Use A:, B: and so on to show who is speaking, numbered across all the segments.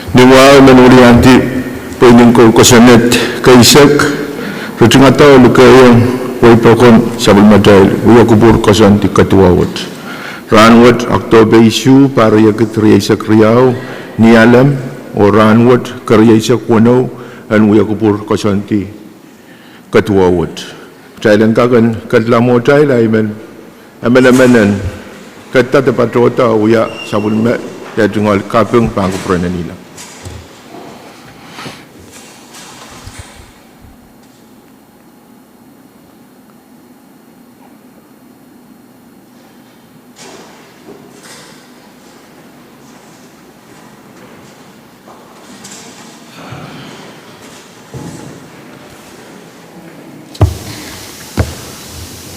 A: Niwa menuli anti Pwuhng ko kosanet kaisak Rutungataw lukayang Waipakon sabal madail Uya kubur kosan di Kadkadaur Rahnwet Oktober isu para yakit riaisak riau Ngilen o Rahnwet kariaisak wano an uya kubur kosan di Kadkadaur Jailan kagan kadlamo jail aimen amananan kata tepatrota uya sabul me ya jungal Pwuhng pangku prananila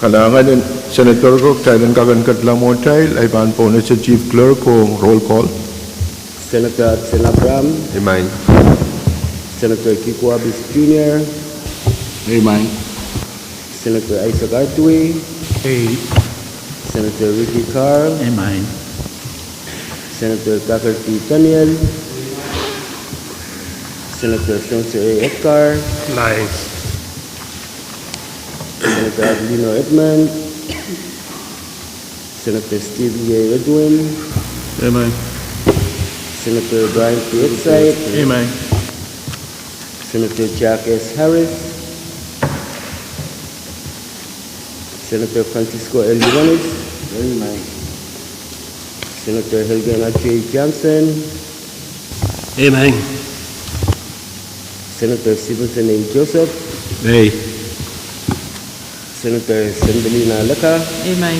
A: Kalangan Senator Rohng Thailand kagan kadlamo tail ay pan po na sa Chief Clerk kung roll call.
B: Senator Abram.
C: Amen.
B: Senator Kikwabis Jr.
C: Amen.
B: Senator Isaac Artui. Senator Ricky Carl.
C: Amen.
B: Senator Kakarti Daniel. Senator Spencer A. Edgar.
C: Nice.
B: Senator Adelino Edmund. Senator Steve A. Edwin.
C: Amen.
B: Senator Brian P. Exide.
C: Amen.
B: Senator Jack S. Harris. Senator Francisco L. Yuvanis.
C: Amen.
B: Senator Helga J. Johnson.
C: Amen.
B: Senator Stevenson A. Joseph.
C: Hey.
B: Senator Sendelina Leka.
D: Amen.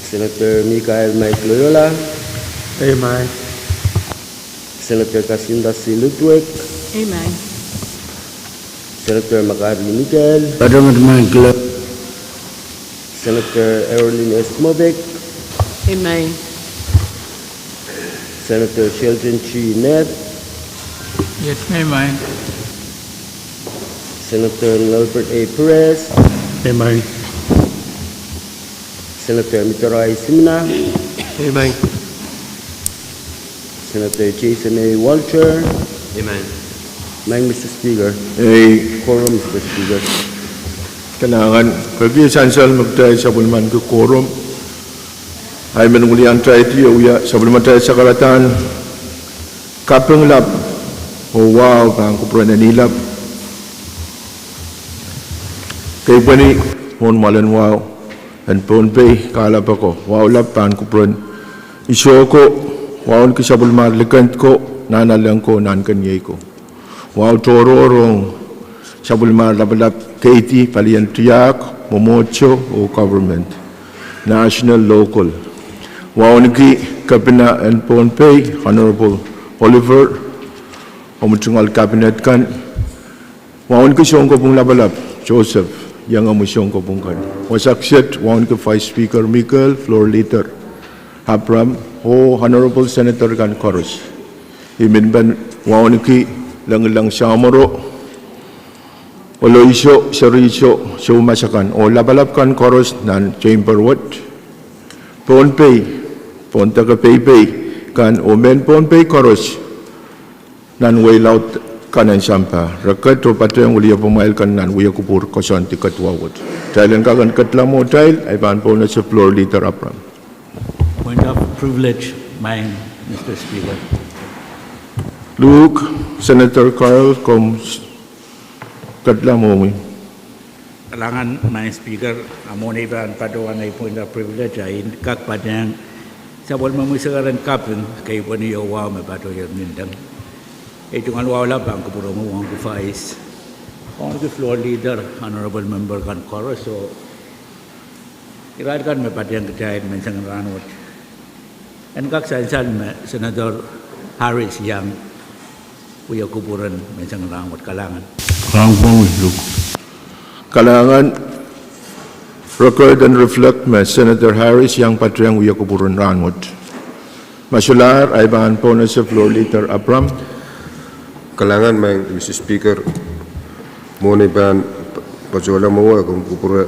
B: Senator Michael Mike Loyola.
C: Amen.
B: Senator Kasinda C. Ludwig.
D: Amen.
B: Senator Makari Miguel.
C: Adjournment.
B: Senator Erlyn S. Mobeck.
D: Amen.
B: Senator Sheldon Chi Ned.
D: Yes, amen.
B: Senator Albert A. Perez.
C: Amen.
B: Senator Mitarai Simna.
C: Amen.
B: Senator Jason A. Walcher.
C: Amen.
B: Mr. Speaker. Quorum, Mr. Speaker.
A: Kailangan kagisan sal magtay sa bulman ko quorum ay menuli ang try tiyo uya sa bulman tayo sa karatan Kapwuenglap o wow pangku prananilap kay pani mon malan wow and Pohnpei kalap ako wow lap pangku pran iso ko wow ki sa bulman likant ko nanalang ko nan kanyay ko wow toro Rohng sa bulman labalap Katie palian tiyak momocho o government national local wauniki kabina and Pohnpei Honorable Oliver omutungal cabinet kan wauniki siyongko pong labalap Joseph yang amusyongko pong kan wasaksit wauniki Vice Speaker Michael floor leader Abram o Honorable Senator kan Koros iminban wauniki lang siyamoro Olo iso, seriso, sumasakan o labalapkan koros nan chamber what Pohnpei, ponta ka Pei kan o men Pohnpei koros nan wailaut kanan sampa rakat o pato yang uliya pumail kan nan uya kupur kosan ti Kadkadaur dahil kagan katlamo dahil ay paan po na sa floor leader Abram.
E: Point of privilege, mine, Mr. Speaker.
A: Luke, Senator Carl comes Kadlamo mo.
E: Kailangan, my speaker, amon iban padawan ay point of privilege ay kakpadang sa wal mamusagaran Pwuhng kay wani yawa may pato yung nindang. Ito nga wala pa ang kapuro mo ang kufais. Ang floor leader, honorable member kan Koros, so irad kan may patiyang kajahid may sang Rahnwet. And kaksainsan may Senator Harris yang uya kuburan may sang Rahnwet kalangan.
A: Kalangan record and reflect may Senator Harris yang patriyang uya kuburan Rahnwet. Masular ay bahan po na sa floor leader Abram.
C: Kalangan may Mr. Speaker muna bahan pacola mo kung kupura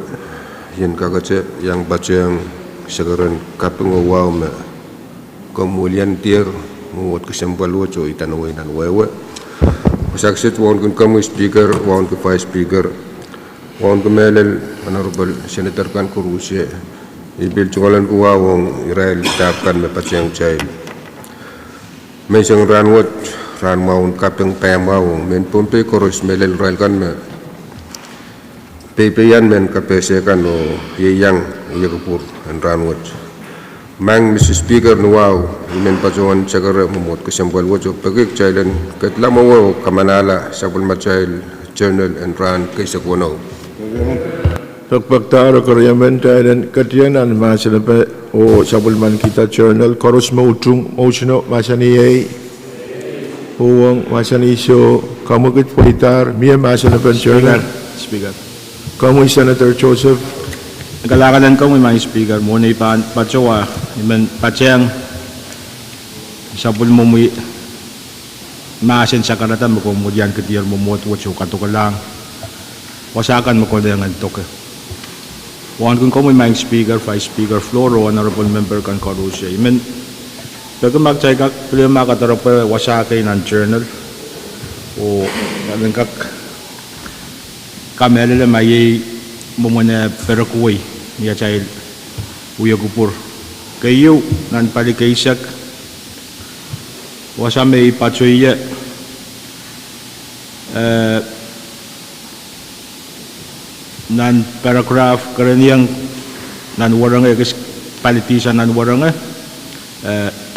C: yan kagace yang baca yang sekarang Pwuhng wow me kemulian tier muut kesempal wajo itanoi nan wewe. Saksit wan kun kamu speaker, wan ku vice speaker, wan ku melel honorable senator kan kurusye. Ibil chungalan ku wawong Israel tapkan me pasyang chay. May siyang Rahnwet, Rahnmaun kapeng payamawong men Pohnpei koros melel Israel kan me. Pepeyan men kapese kan o yeyang yagupur and Rahnwet. Mang Mr. Speaker nuwaw, imen pacuan sagara mumut kesempal wajo pagik chailan katlamawo kamanala sabul machail journal and ran kaisakwanaw.
A: Pagpagtaro karyaman tayo katiyanan masanape o sabulman kita journal koros mautung motion masaniyay Pwuhng masaniso kamugit politar miya masanape journal
F: Speaker.
A: kamu Senator Joseph
F: Kalakalan ko may mga speaker mo na ipatsawa iman patsayang sabul mo mo maasin sa karatan mo kung mo diyan katiyar mo mo at so katukalang wasakan mo ko na yung antok wan kung may mga speaker vice speaker Floro honorable member kan Karusya iman bago magtsay ka pili makataro pa wasakay ng journal o nagkak kamelala may mumuna perakuwi niya child uyagupur kayo nan palikaisak wasa may patsoya nan paragraph karaniang nan warang palitisan nan warang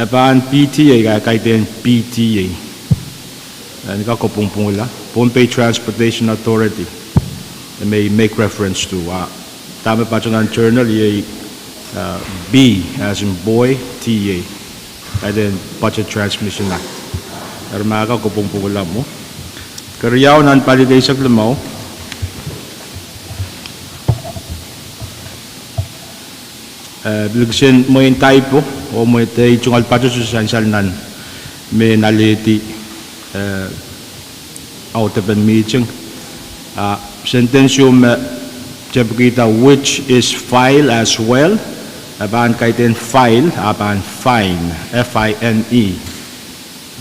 F: apaan PTA kaitin PTA Pwuhng Pohnpei Transportation Authority may make reference to tama pa ng journal B as in boy TA and then budget transmission act armaka ko Pwuhng mo karyaw nan paligay sa lamaw bilgsin mo yung typo o mo yung chungal pato susansal nan may naliti out of a meeting sentence yung kita which is file as well aban kaitin file aban fine FINE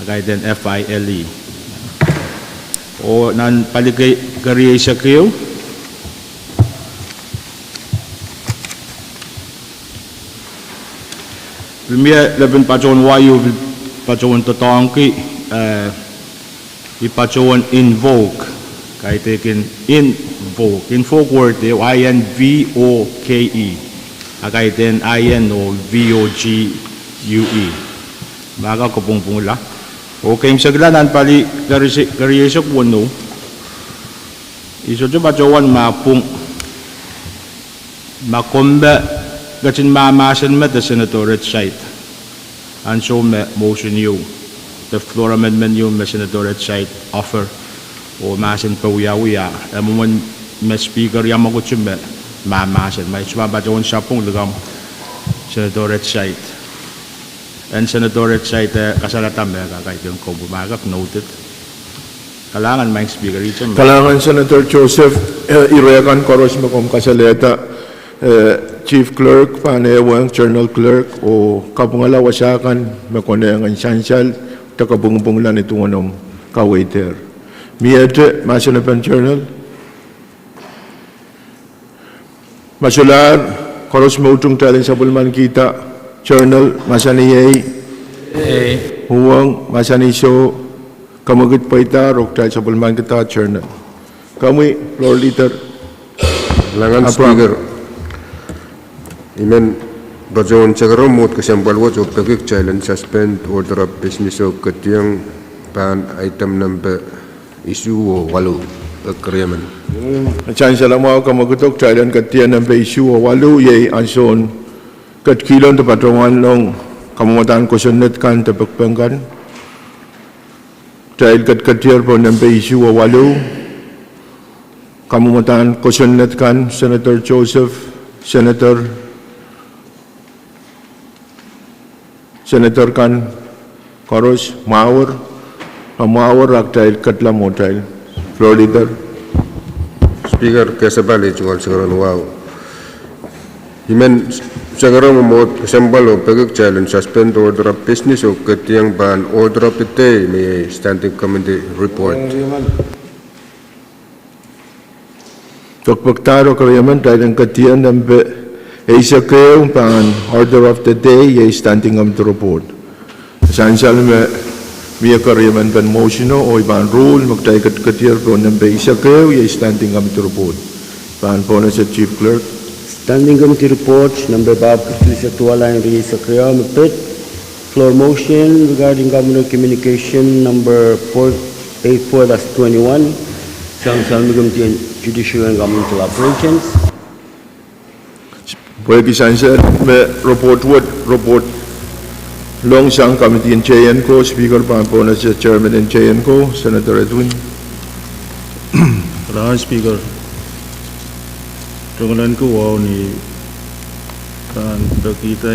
F: kaitin FILE o nan paligay kariya sa kayo Lumia laban pacuan wayu pacuan totongki ipacuan invoke kaitin invoke word INVOKE kaitin INOVOGUE maka ko Pwuhng la okay saglanan pali karisok wano iso jo pacuan mapung makomba gatsin mamasan met the senatorate site and so motion you the floor amendment yung senatorate site offer o masin pa uya amon may speaker yang magutsum mamasin may sumabatawan siya pong lugam senatorate site and senatorate site kasalatan may kakait yung ko bumagap noted kalangan may speaker ito
A: kalangan Senator Joseph irekan koros mo kung kasaleta chief clerk panewang journal clerk o kapungala wasakan makoneng essential takabungbunglan itong anong ka-waiter miyete masanapan journal masular koros mo utong talin sa bulman kita journal masaniyay Pwuhng masaniso kamagit paita rok tayo sa bulman kita journal kami floor leader
C: Langan speaker imen bajon sagara mut kesempal wajo pagik challenge suspend order of business of katiyang pan item number issue o walu agreement
A: Chan salamaw kamagutok challenge katiyan ng issue o walu yay anson katkilon to patungan long kamamatan ko sunnet kan tapagpangkan dahil katkatiyar po ng issue o walu kamamatan ko sunnet kan Senator Joseph Senator kan Koros Mawar ak dahil katlam mo dahil floor leader
C: speaker kesabali chungal sagara wow imen Sekarang memot sembal o pegek challenge suspend order of business o ketiang ban order of the day may standing committee report.
A: Pagpagtaro karayaman tayo ng katiyan ng isa kayo pan order of the day ye standing committee report. Sansal me karayaman pan motion o iban rule magtay katiyan po ng isa kayo ye standing committee report. Pan po na sa chief clerk.
B: Standing committee reports, number Bob Katusha Tuala and Risa Kriya Mapit. Floor motion regarding government communication number 484-21. Sang Committee on Judicial and Governmental Operations.
A: Pwede kisansa me report long sang committee in chayan ko speaker pan po na sa chairman in chayan ko Senator Edwin.
F: Rahan Speaker, tungulan ko wow ni kan kita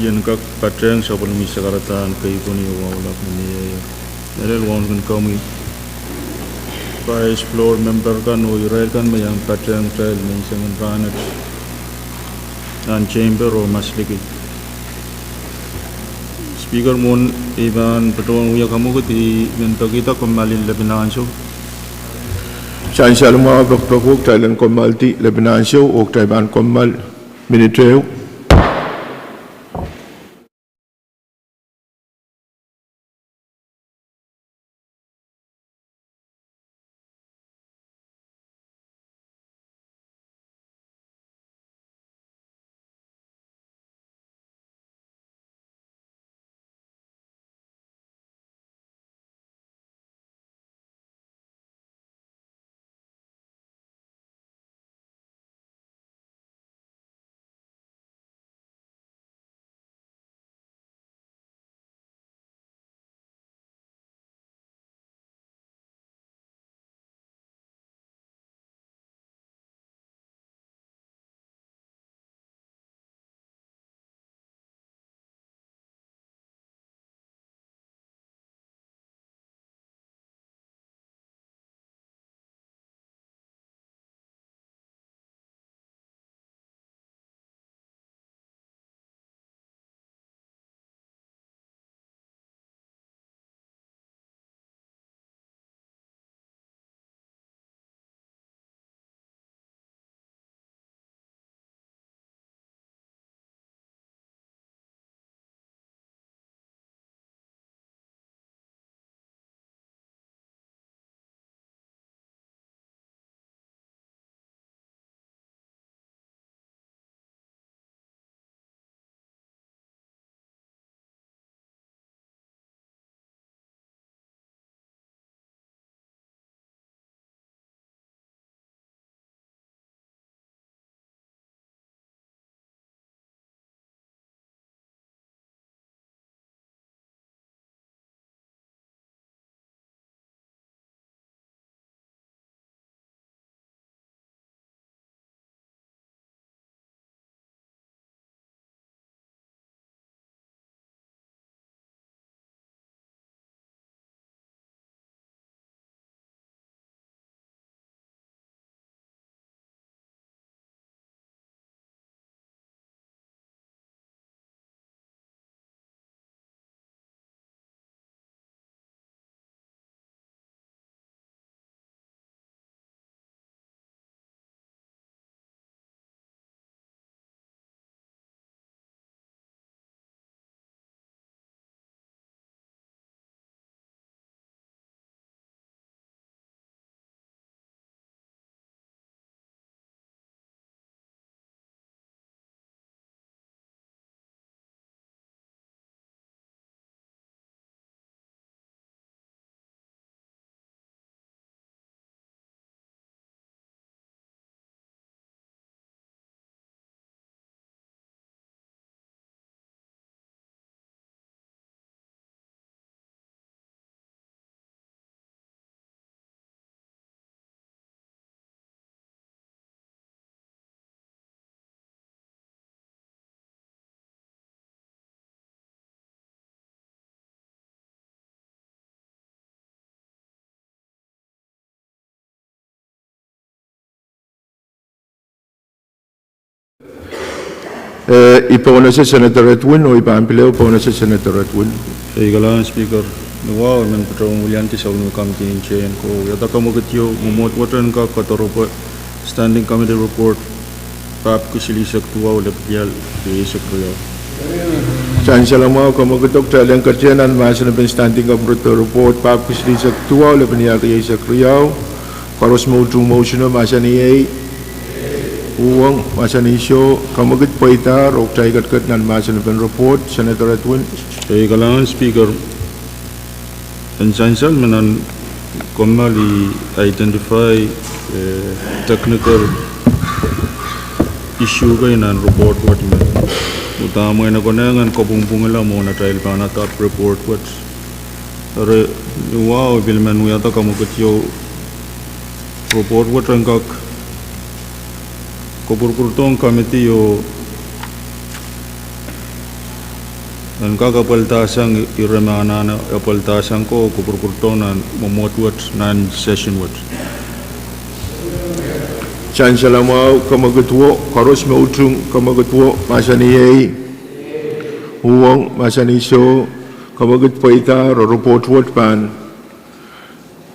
F: yan kak patreng sa palmi sa karatan kay ko ni wow lap ni nalil wan kan kami vice floor member kan o irail kan mayang patreng trial may isang ranat an chamber o masliki Speaker mon iban patuang uya kamu kuti bento kita kemalin lebinan so
A: Sansal mga pagpagwag tayo ng komalti Lebanon show o tayo ban komal minitreyo. Ipo na si Senator Edwin o ipampileo po na si Senator Edwin.
F: Kailangan Speaker, wow, man patrong ulian ti sa ulmo committee in chain ko. Yata ka mo kityo, mumot watan ka katoro po standing committee report. Pap ko silisak tuwa ulit yal, iisak ko yun.
A: Saan siya lang mga kamagutok talang katyanan, masa na bin standing committee report, pap ko silisak tuwa ulit niya kaya isak riyaw. Karos mo true motion na masa niya Pwuhng, masa ni show, kamagit pa itar, o tayo katkat na masa na bin report, Senator Edwin.
F: Kailangan Speaker, Enginekehlap manan commonly identify technical issue kayo na report what man. Utama na konangan Pwuhng la mo na trial pa na top report what. Pero wow bilman mo yata kamukit yo report what ang kak Pwuhng committee yo ang kakapaltasang iramana na kapaltasang ko Pwuhng na mamot what nan session what.
A: Saan siya lang mga kamagutwo, karos mo utrong kamagutwo, masa niya Pwuhng, masa ni show, kamagut pa itar, o report what pan,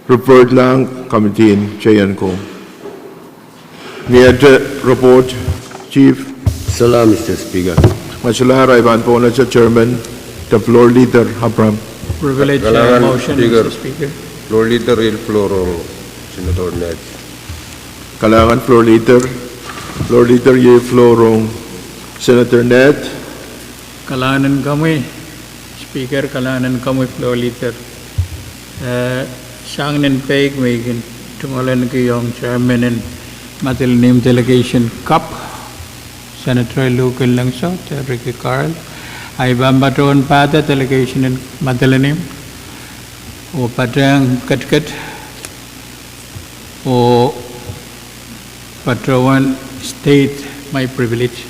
A: report lang kamitin, chayan ko. Niyad report, Chief.
B: Salam, Mr. Speaker.
A: Masalara, iban po na sa Chairman, the floor leader, Hapram.
D: Privilege motion,
C: Speaker.
D: Mr. Speaker.
C: Floor leader il Rohng, Senator Ned.
A: Kalangan floor leader ye Rohng, Senator Ned.
D: Kalahanan kami, Speaker, kalahanan kami floor leader. Sang nin peg may tungalan ko yung chairman and matilinim delegation cup, Senator Lucan lang so, Ricky Carl. Ay bambatoon pata delegation and matilinim. O patang katkat. O patrawan state my privilege.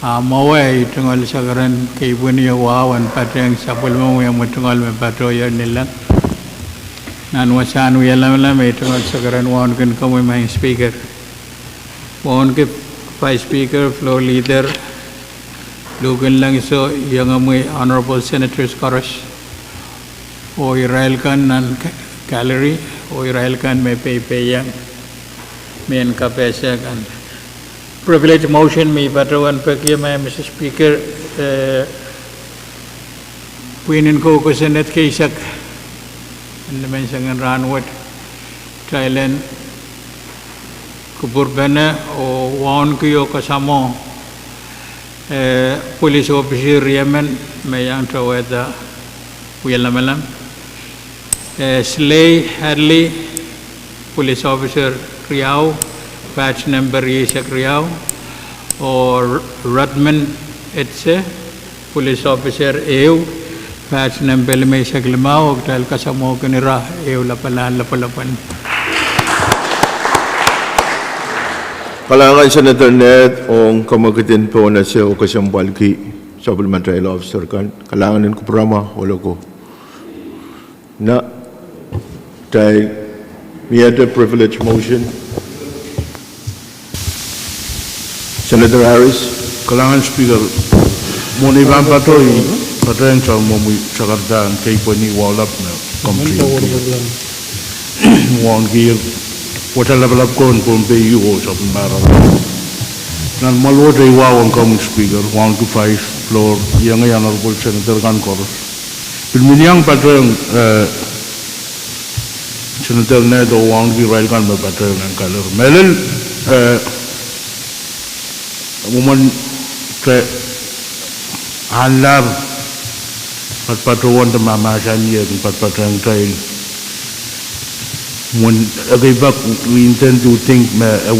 D: Maway tungal sa karan kay Pwuhng wawan patang sapul mo yung matungal may patroya nila. Nanwasan wiyalam may tungal sa karan wawan kan kamo may speaker. Wawan ke vice speaker, floor leader, lugan lang so yung amoy honorable senators Karosh. O Israel kan nan gallery, o Israel kan may paypayang. Main kapesa kan privilege motion may patrawan pagya may Mr. Speaker Pwuhng ko Senate kaysak and naman sa Rahnwet Thailand kuburbana o waon ko kasamo police officer Yemen may ang tawada uyalamalam Slay Hadley police officer Riau, batch number Yesak Riau, or Rudman Etse, police officer EU, batch number Yesak Limau, dahil kasamo ko nira, EU lapalapan.
A: Kalangan Senator Ned o kamagitin po na siya o kasyang balki sa Parliamentary Officer kan. Kalangan ko prama, wala ko. Na, dahil we had a privilege motion. Senator Harris.
F: Kalangan Speaker, muna ibang patoy, patayan sa mamoy sa kardaan kay Pwuhng walap na complete. Muang gear, wata level ko Pohnpei o sa pumaraw. Nan malwad ay wawang kami Speaker, 1 to 5 floor, yang honorable Senator kan koros. Pilminiang patayan, Senator Ned o wawang giral kan mapatayan ng kalor. Melil, Woman hanlar patpatuan the mamasan year patpatang trail. When back we intend to think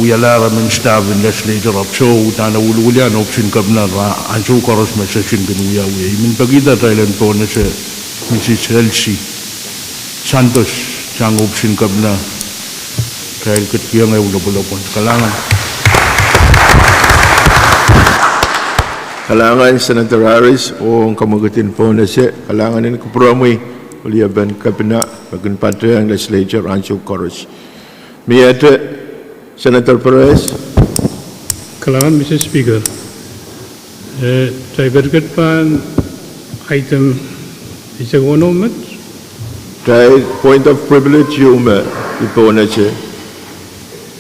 F: we allow them staff in legislature of show tana ululian option kabna and show koros session can we min pagida Thailand po na siya Mrs. Elsie Santos sang option kabna trail kit yang ay ulapulapon kalangan.
A: Kalangan Senator Harris o ang kamagitin po na siya. Kalangan din ko promoy uliaban kabina maging patre ang legislature ansyo koros. Miyate Senator Perez.
G: Kalangan Mr. Speaker.
D: Try berkat pan item is a one moment.
A: Try point of privilege you me ipona che.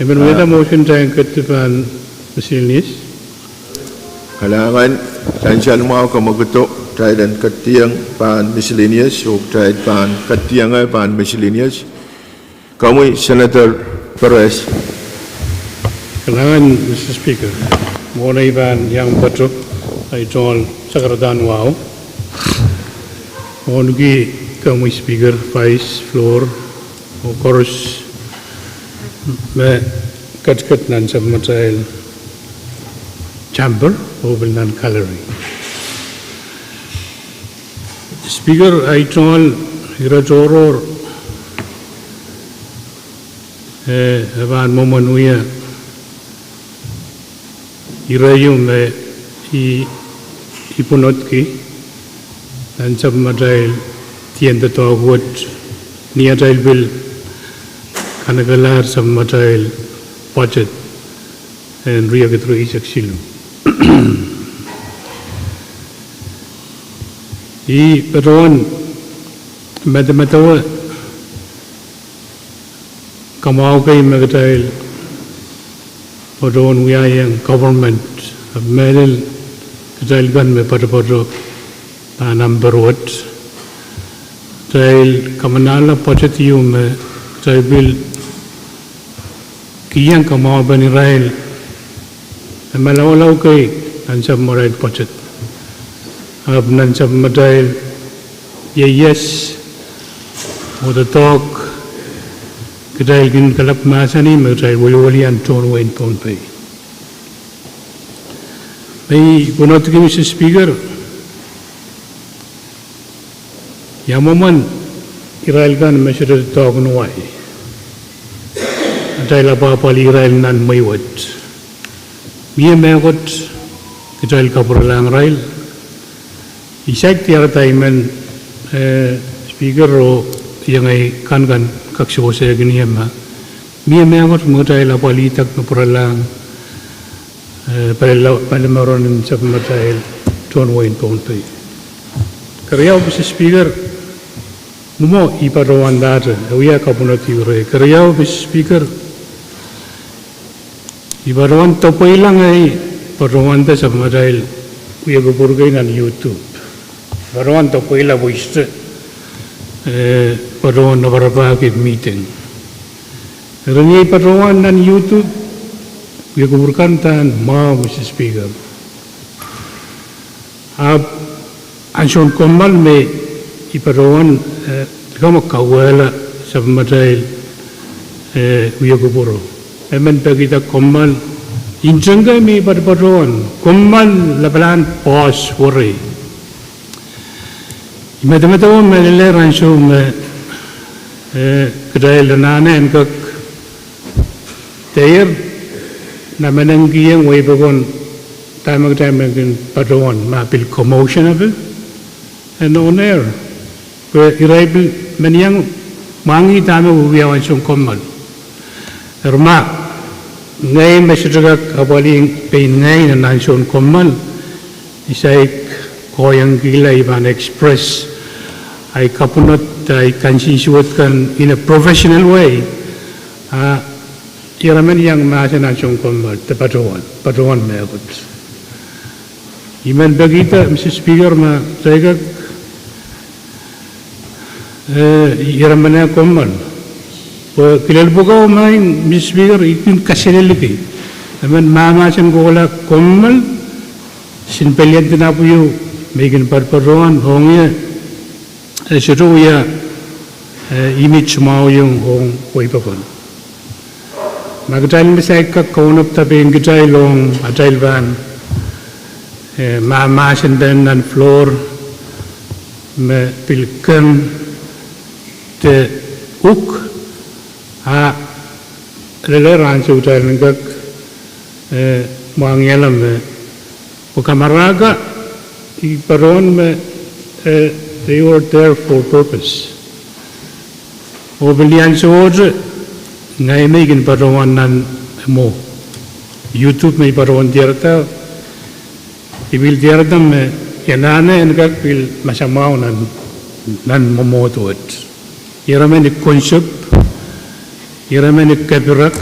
D: Even with a motion try kat pan miscellaneous.
A: Kailangan tansyan mo ako maguto. Try dan katiyang pan miscellaneous o try pan katiyang ay pan miscellaneous. Kamu Senator Perez.
D: Kailangan, Mr. Speaker, muna iban yang bato ay tol sakradan wow. Ongi kamu Speaker, Vice, Floor, o chorus, me kat nan sa material chamber o nan gallery. Speaker, ay tol irajoror aban momanuya irayum ipunotki dan sab madail tienda tawut niya dail bil kanagalar sab madail budget and riyagatro isak silu I peron mathematawa kamau kay magatail peron yang government medal katail gan me pada number what katail kamanala budgetium me katail bil kiyang kamau bani rail malawalau kay ansab moral budget ab nansab madail yes or the talk Kadai gin kalap masani mertai wali anton wain Pohnpei. May punot kami Mr. Speaker. Yamoman Israel kan mesyuarat talk nuai. Kadai lapa pali Israel nan maywat. Biar mewat kadai kapuralang Israel. Isak tiada taiman Speaker ro yang ay kan kaksyo saya gini ma mia mengot mutai la pali tak puralang pada maron sab mutai tuan wain Pohnpei kerja Mr. Speaker mumo iparowan dar uya kapunati ure kerja Mr. Speaker iparowan topai lang ay parawan ta sab mutai uya gupurgay nan YouTube parawan topai la voice Paruan na barabagit meeting. Rengi paruan nan YouTube, dia kuburkan tan ma Mr. Speaker. Ab anson komal me iparuan kamu kawala sab matail dia kuburo. Emen pagita komal injangga me paruan komal labalan pos worry. Mata-mata melele ransho me kedai lenane engkak teir na menanggi yang way bagon time mungkin paduan mapil commotion of it and on air ke iraibil meniang mangi tame ubiawan sung komal erma ngai mesjagak abaling Pein ngai na nanson komal isai koyang gila iban express I kapunot I kansiisuatkan in a professional way iraman yang maasanan siyong komal paduan megot iman bagita Mr. Speaker ma saya iraman na komal kilalbukaw main Mr. Speaker ikin kasililiki naman mamasan ko wala komal sinpelian tinapuyo may ginparparuan hongya Seruya image mau yung hong kuipakon. Magdal misai ka kaunap tabi ngidai long adal van maamasin ben nan floor me pilkem te uk leleran sudah ngak Ngilen me ukamaraga iparon me they were there for purpose. Obilian soje ngai megin parawan nan mo YouTube may parawan dirta
G: ibil tiardam yanane engkak bil masamau nan momotot iramen konsup iramen kapirak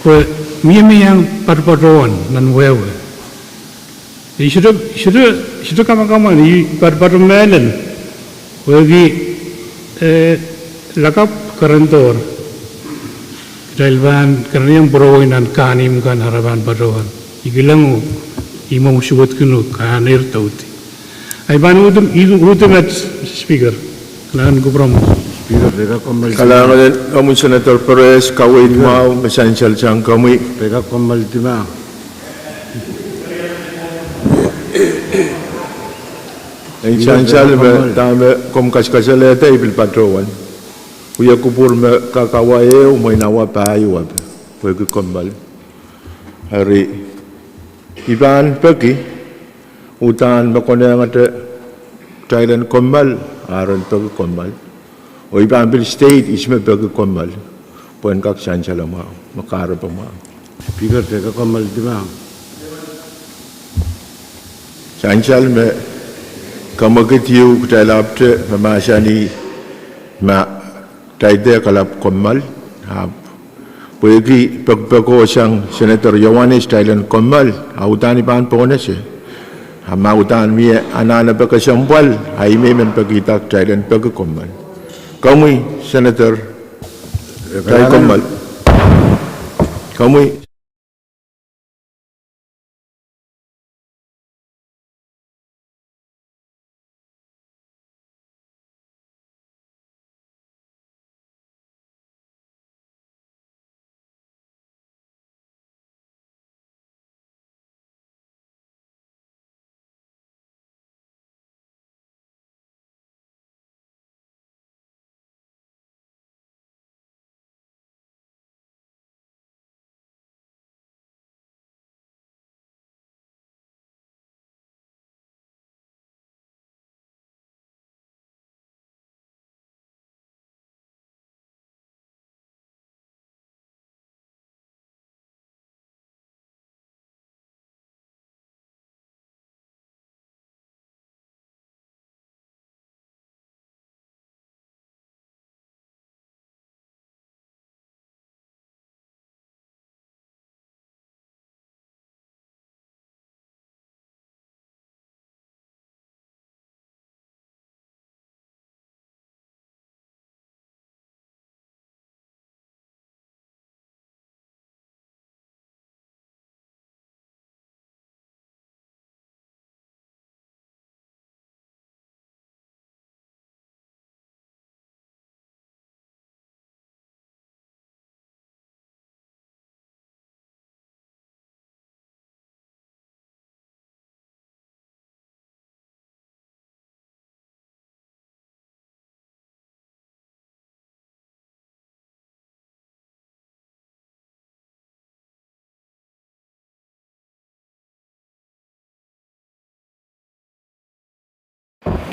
G: ko mimi yang parparon nan wewe isu kama ni parparomelen wegi lakap karantor Dailban karena yang beroin dan kanim kan harapan baroan. Ikilang imam suwat kunu kan air tauti. Aiban udum at speaker. Kailangan ko promo.
B: Speaker, teka komal.
A: Kailangan kamu Senator Perez kawit mau essential chang kami.
B: Teka komal tima.
A: Essential me tama kom kas-kasale tay bil patrowan. Uya kupur me kakawae umay nawa payo ab. Pwede kombal. Hari iban pagi utan bakona ngate Thailand kombal aron pagi kombal. O iban bil state isme pagi kombal. Pwede kak sansala ma makara pa ma.
B: Speaker, teka komal tima.
A: Sansal me kamagitiu kutalapte mamashani ma Taide kalap komal, pwede pagpako siyang Senator Yohanes Thailand komal, autan ipan po na siya. Mautan miya anana pagkasampal, ay may man pagkitak Thailand pagkakomal. Kamuy, Senator Thailand komal. Kamuy.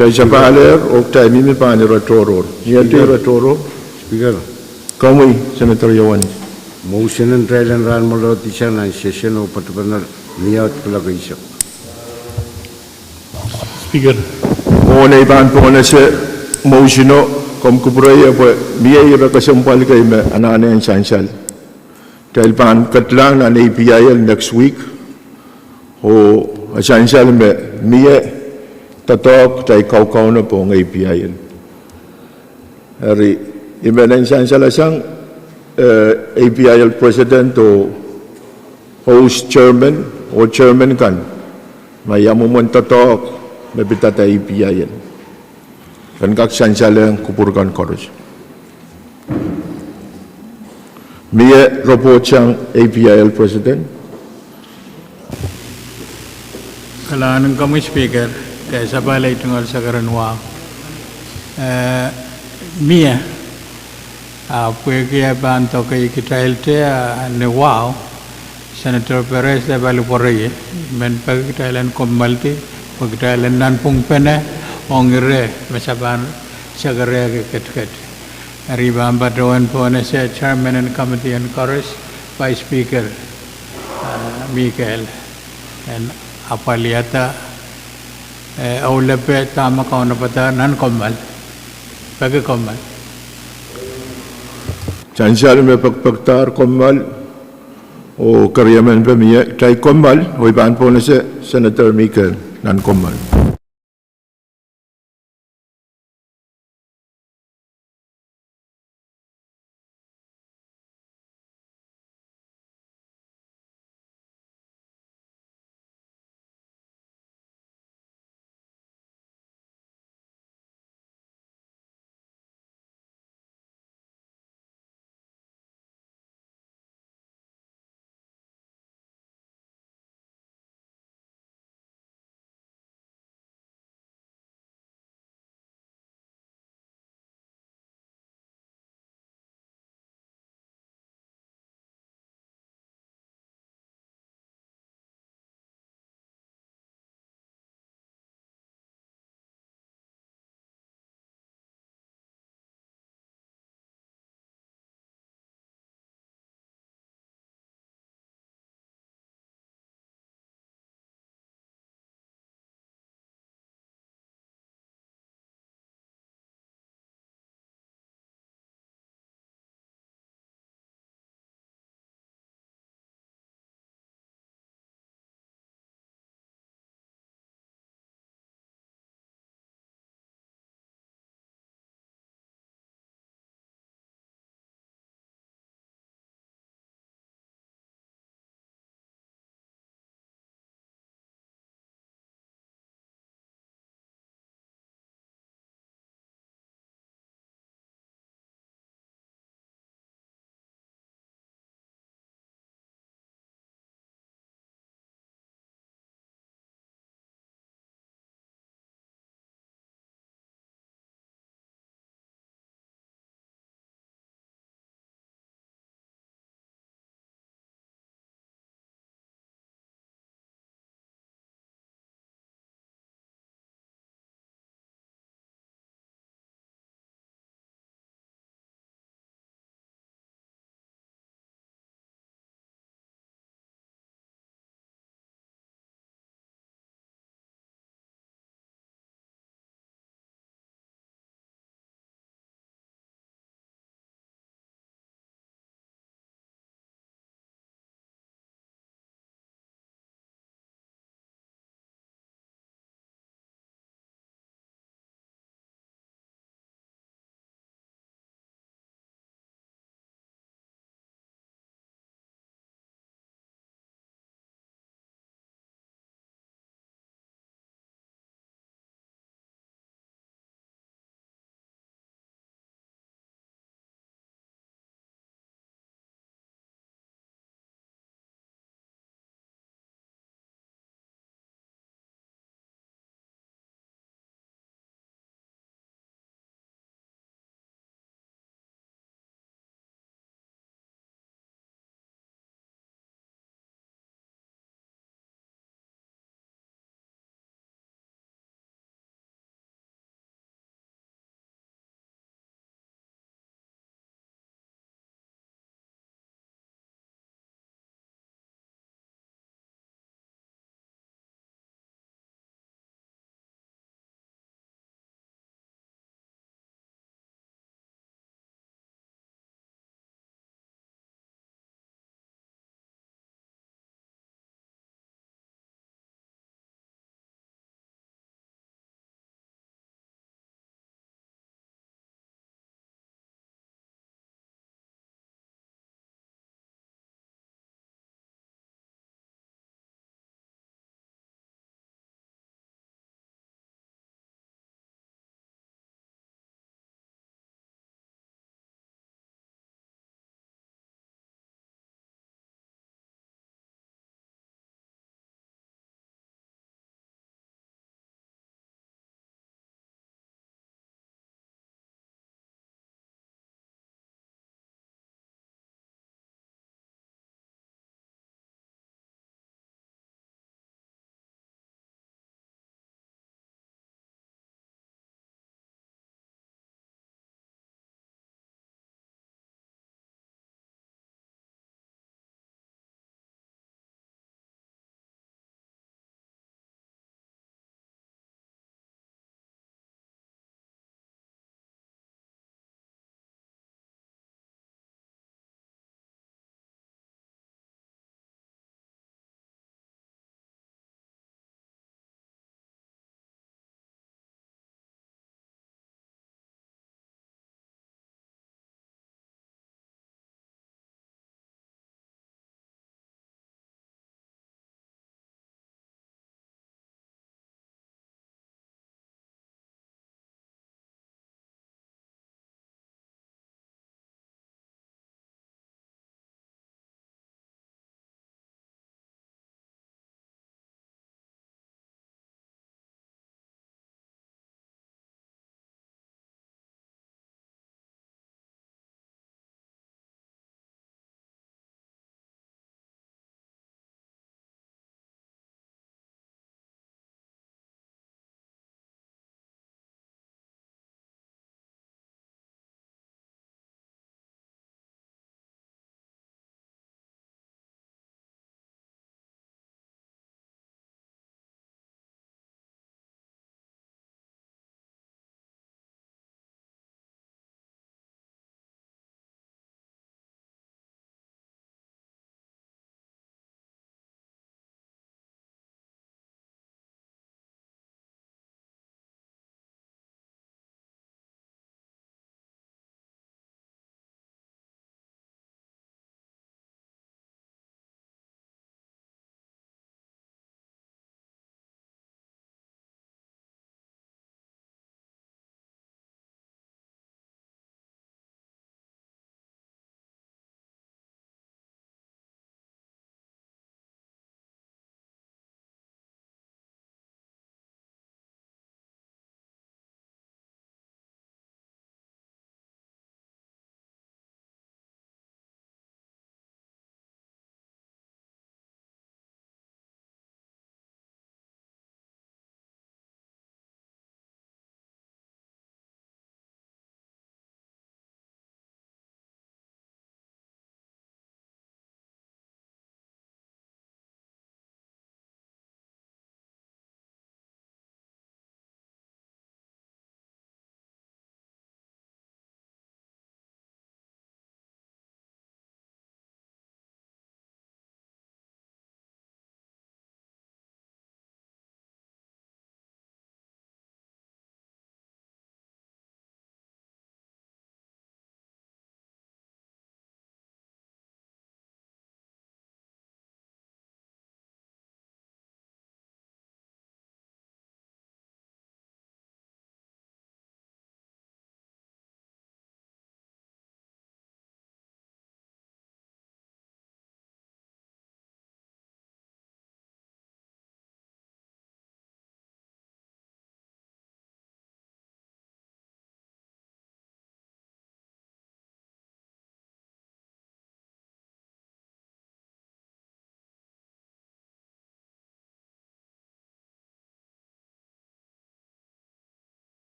A: Tay sabaler o tay mimi pani ratoror. Yati ratoro.
B: Speaker,
A: Kamuy, Senator Yohanes.
B: motion and trial and run molotician and session of particular layout collaboration.
G: Speaker.
A: Muna ipan po na siya motion o kom kuburaya po miya iba kasampal kay me anane ang sansal. Dahil pan katlang na APIL next week o sansal me miya tatok tay kaukaw na po ng APIL. Hari iba na sansal asang APIL president o host chairman o chairman kan mayamumon tatok mabitata APIL. Dan kak sansal yang kupurkan korus. Miye report siyang APIL president.
D: Kailangan kami speaker kaya sa balay tungkol sa karanwa. Miya pwede banto kay kitailte ne wow Senator Perez de Balupore men pagkitailan komalti pagkitailan nan pungpene ongire masaban sagare ket Arriba Badawan po na siya Chairman and Committee and Chorus Vice Speaker Enginekehlap. and apaliata aulepe tama kauna pata nan komal pagi komal
A: Chansal me pagpagtar komal o karyaman pa miya kay komal o ibaan po na si Senator Mikel nan komal.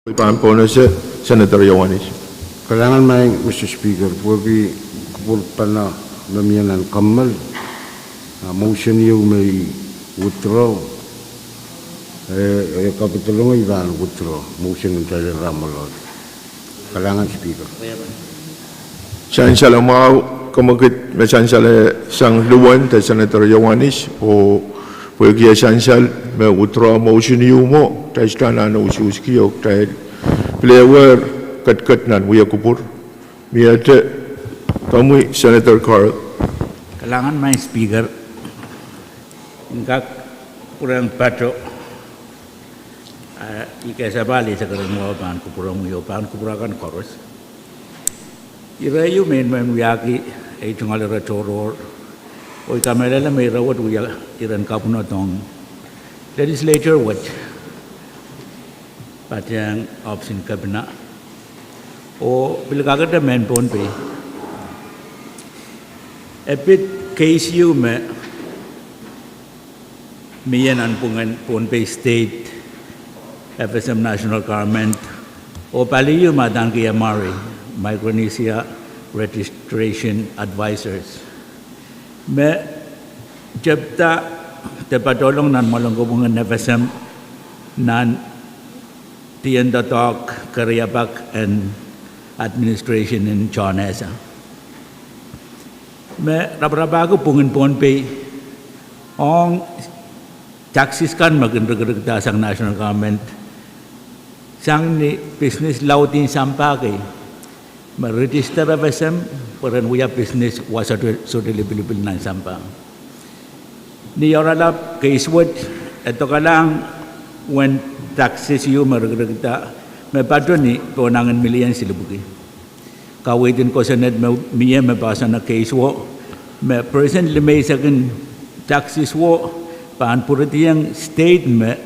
A: Pampona Senator Ioannis.
B: Kalangan may Mr. Speaker, pwede kupulpa na namiyanan kamal. Motion yung may withdraw. Kapitulong ay daan withdraw. Motion ng Taylor Ramalot. Kalangan Speaker.
A: Siyan siya lang mga kumagit, siyan siya sang luwan tayo Senator Ioannis o pwede siyan siya may withdraw motion yung mo tayo siya na ususkiyok tayo player kat nan wiya kupur miyate kami Senator Carl.
E: Kalangan may Speaker, ingkak kurang pato ikasabali sa karang mga paan kupurang kupurakan koros. Irayu main wiyaki ay tungal ratoror o ikamela may rawat wiya iran kapuna tong Legislature wat patang option kabina o bilagagat men Pohnpei epit case you me miyan anpungan Pohnpei State FSM National Government o paliyo madan kaya Micronesia Registration Advisors. Me jabta tepadolong nan malangkubungan FSM nan Tiendatok Karyapak and Administration in Chonesa. Me rabrabago pungin Pohnpei ong taxis kan magandagagda sang national government sang ni business lautin sampake ma-register FSM peran wiya business wasa so deliverable nan sampang ni oralap casework ito ka lang when taxes you maragagda may patro ni ponangan million silubuki kawitin ko sa net miya mabasa na casework may presently may sakin taxes wo paan puritiyang state me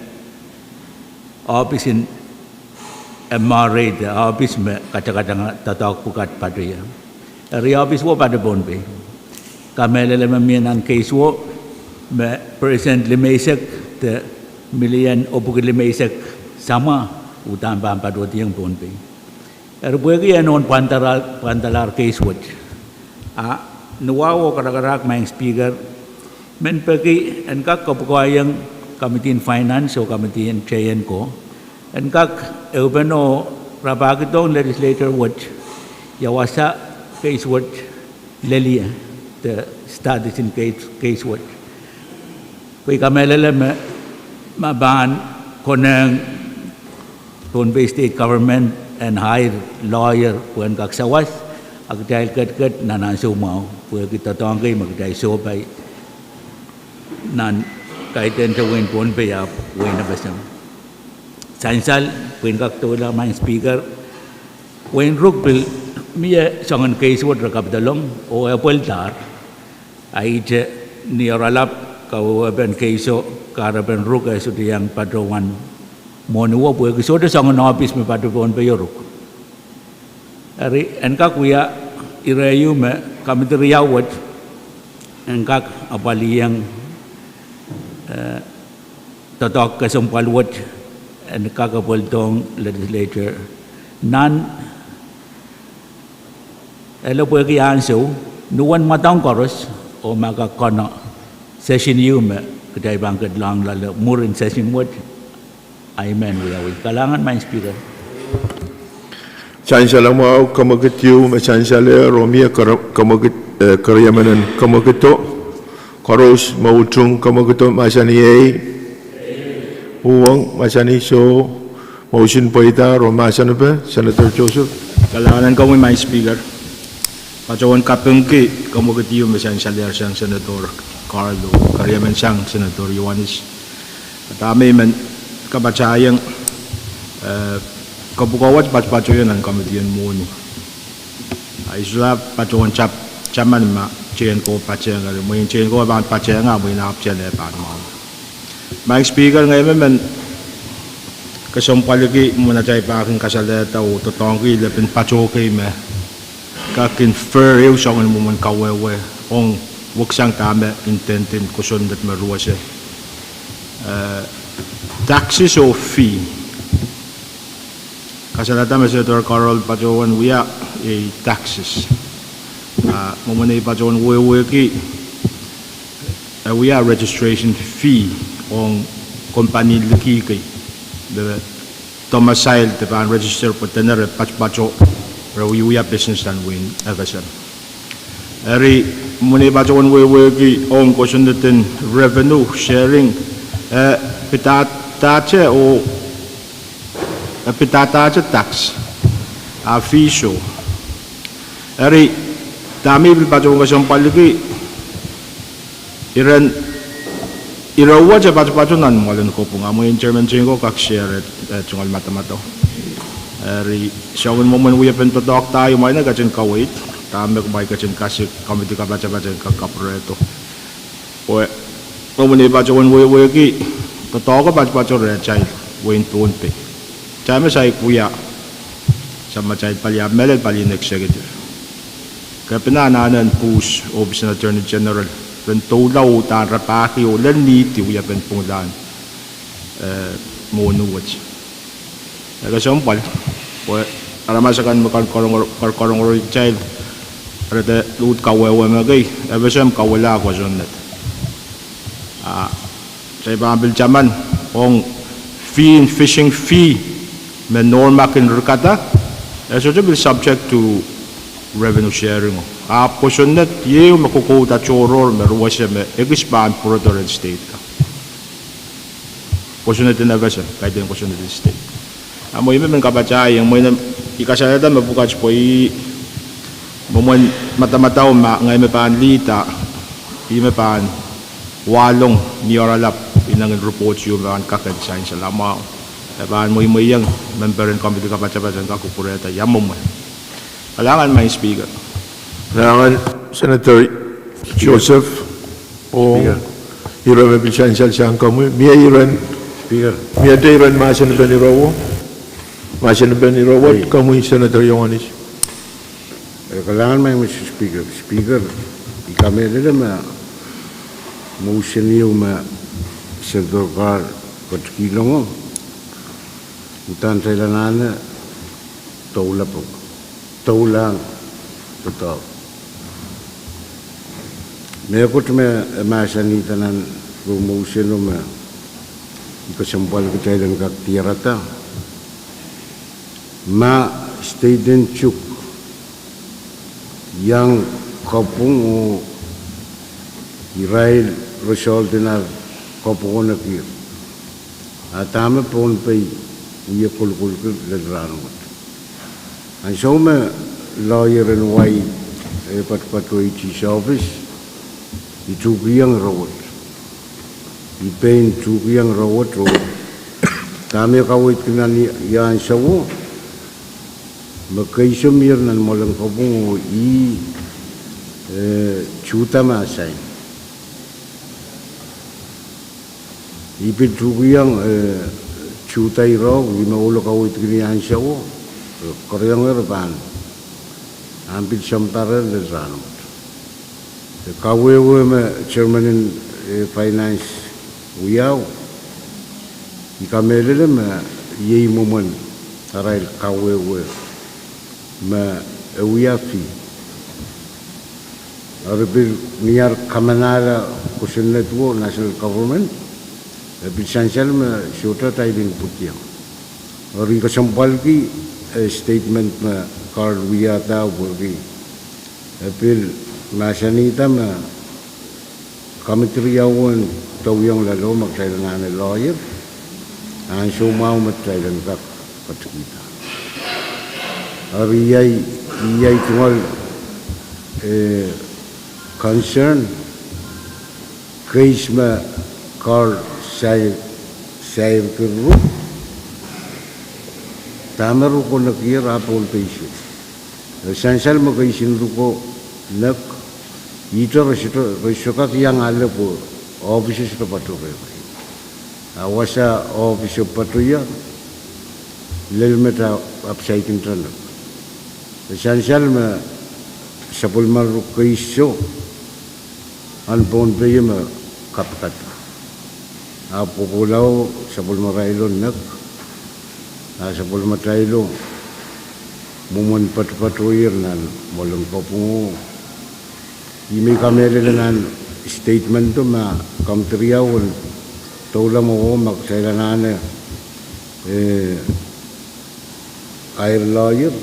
E: office in married office me kata-kata tatak pukat padriya ri office wo pada Pohnpei kamelele mamianan case wo me presently mesek te million opukili mesek sama utan pam padotiyang Pohnpei erbuegi anon pantalar case wo nuwawo kadagarak maing Speaker men pagi enkak kapukayang Committee in Finance o Committee in Chayan ko enkak eubeno rabagitong Legislature watch yawasa case watch lelia the studies in case watch kay kamelele maban koneng Pohnpei State Government and hire lawyer puan kaksawas agdahil kat nanasumaw puan kita tangkay magdahil sobay nan kaitan sa Wayne Pohnpei up Wayne FSM. Sansal Wayne kaktola main Speaker Wayne Rukbil miya sangan case word rakabdalong o apeltar ay ni oralap kawaban kaiso karaban ruk ay sudiyang patrowan monuwa po so de sangan office me patro Pohnpei ruk. Ari enkak wiya irayu me kamitriyawat enkak apaliyang tatok kasampalwat and kakapultong Legislature nan elo po kianso nuwan matang koros o makakona session yume kadai bangkat lang lalo murin session what amen wiyawi kalangan main Speaker
A: Siyan siya lang mga kumagit yung siyan siya lang Romia kumagit karyamanan kumagito Koros mautung kamagito masani Pwuhng masani so motion po ita ro masani pa Senator Joseph.
F: Kalangan kami may Speaker. Pacawan kapengki kamagito masan salir sang Senator Carlo karyaman sang Senator Ioannis. At amin kabacayang kabukawat pacawan ang komedian mo ni. Aisla pacawan chaman ma chain ko paceng ada mungkin chain ko ban paceng ah mungkin apa chain lepas mau. Main Speaker ngayon men kasampalagi muna tayo pa aking kasaleta o totongki lepin pacoki me kakin fair yung sangan mo man kawewe ong waksang tama intentin kusundat maruwase taxes o fee kasalata me Senator Carol Pajowan wiya taxes. Mamunay Pajowan ki wiya registration fee on company laki kay the domicile te pan register po tener pacho wiya business and win FSM. Eri muni Pajowan ki on question natin revenue sharing pitatache o pitatache tax official. Eri dami bil Pajowan kasi palagi iran irawa je pacho nan molen ko punga mo in German jingo kak share tungal matamato. Eri shawin mo man wiya pento dok tayo may na gachin kawait tama ko may gachin kasi committee ka bacha ka kapareto. O mo ni Pajowan wiya ki totoo ko pacho re chai win Pohnpei. Chama sa kuya sa machay palya melel palin executive. Kaya pinananan push Office ng Attorney General ren tulaw tan rapaki o len niti uya pen punglan mo nuwat. Kaya sampal o aramasakan makarkarong child rete lut kawewe magay FSM kawala ko zonnet. Sa ibang jaman ong fishing fee men norma kin rukata so to be subject to revenue sharing. Portion net ye makukuta choror meruwa siya me expand product and state ka. Portion net na basa kahit din portion net state. Amo yun men kabacay ang mo na ikasalata mabukas po i momon matamataw ma ngay me panlita i me pan walong Enginkehlap inang reports yung mga kakadesign sa lamang. Taban mo yang member and committee kabaca-baca kakupureta yamom mo. Kailangan may speaker.
A: Kailangan Senator Joseph Pwuhng iran bisyensya siyang kamu miya iran
H: Speaker.
A: miya de iran masin ben irawo kamu Senator Yohanis.
H: Kailangan may Mr. Speaker. Speaker, kami nila motion niyo Senator Carl Kadkadaur utan sa ilanana taulang totoo. May akot masanita ng promotion o ikasampal ko tayo ng kaktirata student chuk yang kapung o irail result na kapung o nakir at tama Pohnpei iya kulkul Rahnwet. Ang soma lawyer and white patpatoy chief office itugiyang rawat Pein tugiyang rawat ro kami kawit kina yan sawo magkaisumir nan molang kabung i chuta masay ipin tugiyang chuta iraw lima ulo kawit kina yan sawo koryang erban hampir samtara de Rahnwet. Kawewe chairman in finance uyaw. Ikamele yei moment arail kawewe uyafi. Arabil niar kamanala kusinnet wo national government. Bisansal shota tailing putiyang. Ori kasampal ki statement Carl Wiyata wagi apil masanita kamitriyawan tawyang lalo magkailangan ng lawyer ang sumaw magkailan ka patikita ariyay tungal concern case Carl say kuru tamaru ko nakira Pohnpei Sansal magkaisin ko nak ito resyoka yang ala po office ito patuloy. Awasa office patuloy lelmeta upside intern. Sansal sapul marukaiso an Pohnpei kapkat. Apopulaw sapul marailon nak Sa pulmataylo, mumun patpatuir nan walang Pwuhng. Imi kami nan statement to ma kamtriyawan tawla mo magsailanane air lawyer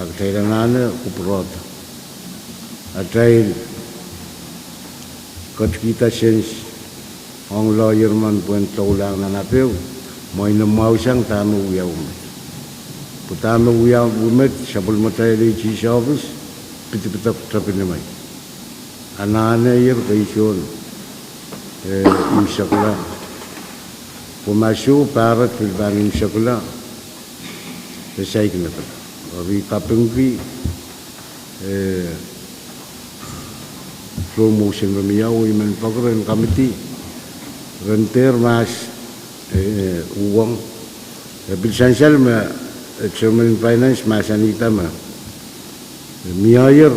H: agsailanane kuprot atay kat kita sense ang lawyer man pun tawlang na napeo may namausang tamu uyaw putama uyaw umet sa pulmataylo chief office piti-pitak tapin naman anane yer kaisyon imsakla pumasyo para tilbang imsakla resay na to abi kapengki promotion mamiyaw iman pagren committee renter mas uwang bilsansal ma chairman finance masanita ma Miyayar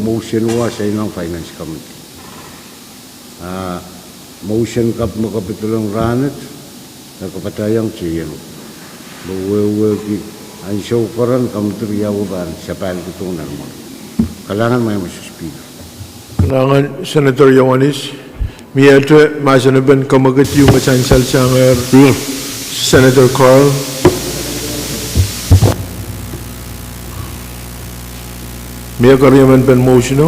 H: motion was sa inang finance committee. Motion kap makapitulang Rahnwet nakapatayang siyan. Bawa-wagi ang show karan kamtriyawan sa palkitong naman. Kailangan may masuspida.
A: Kailangan Senator Yawanis miyate masanaban kamagat yung masansal siyang Senator Carl. Mia karyaman pen motion no?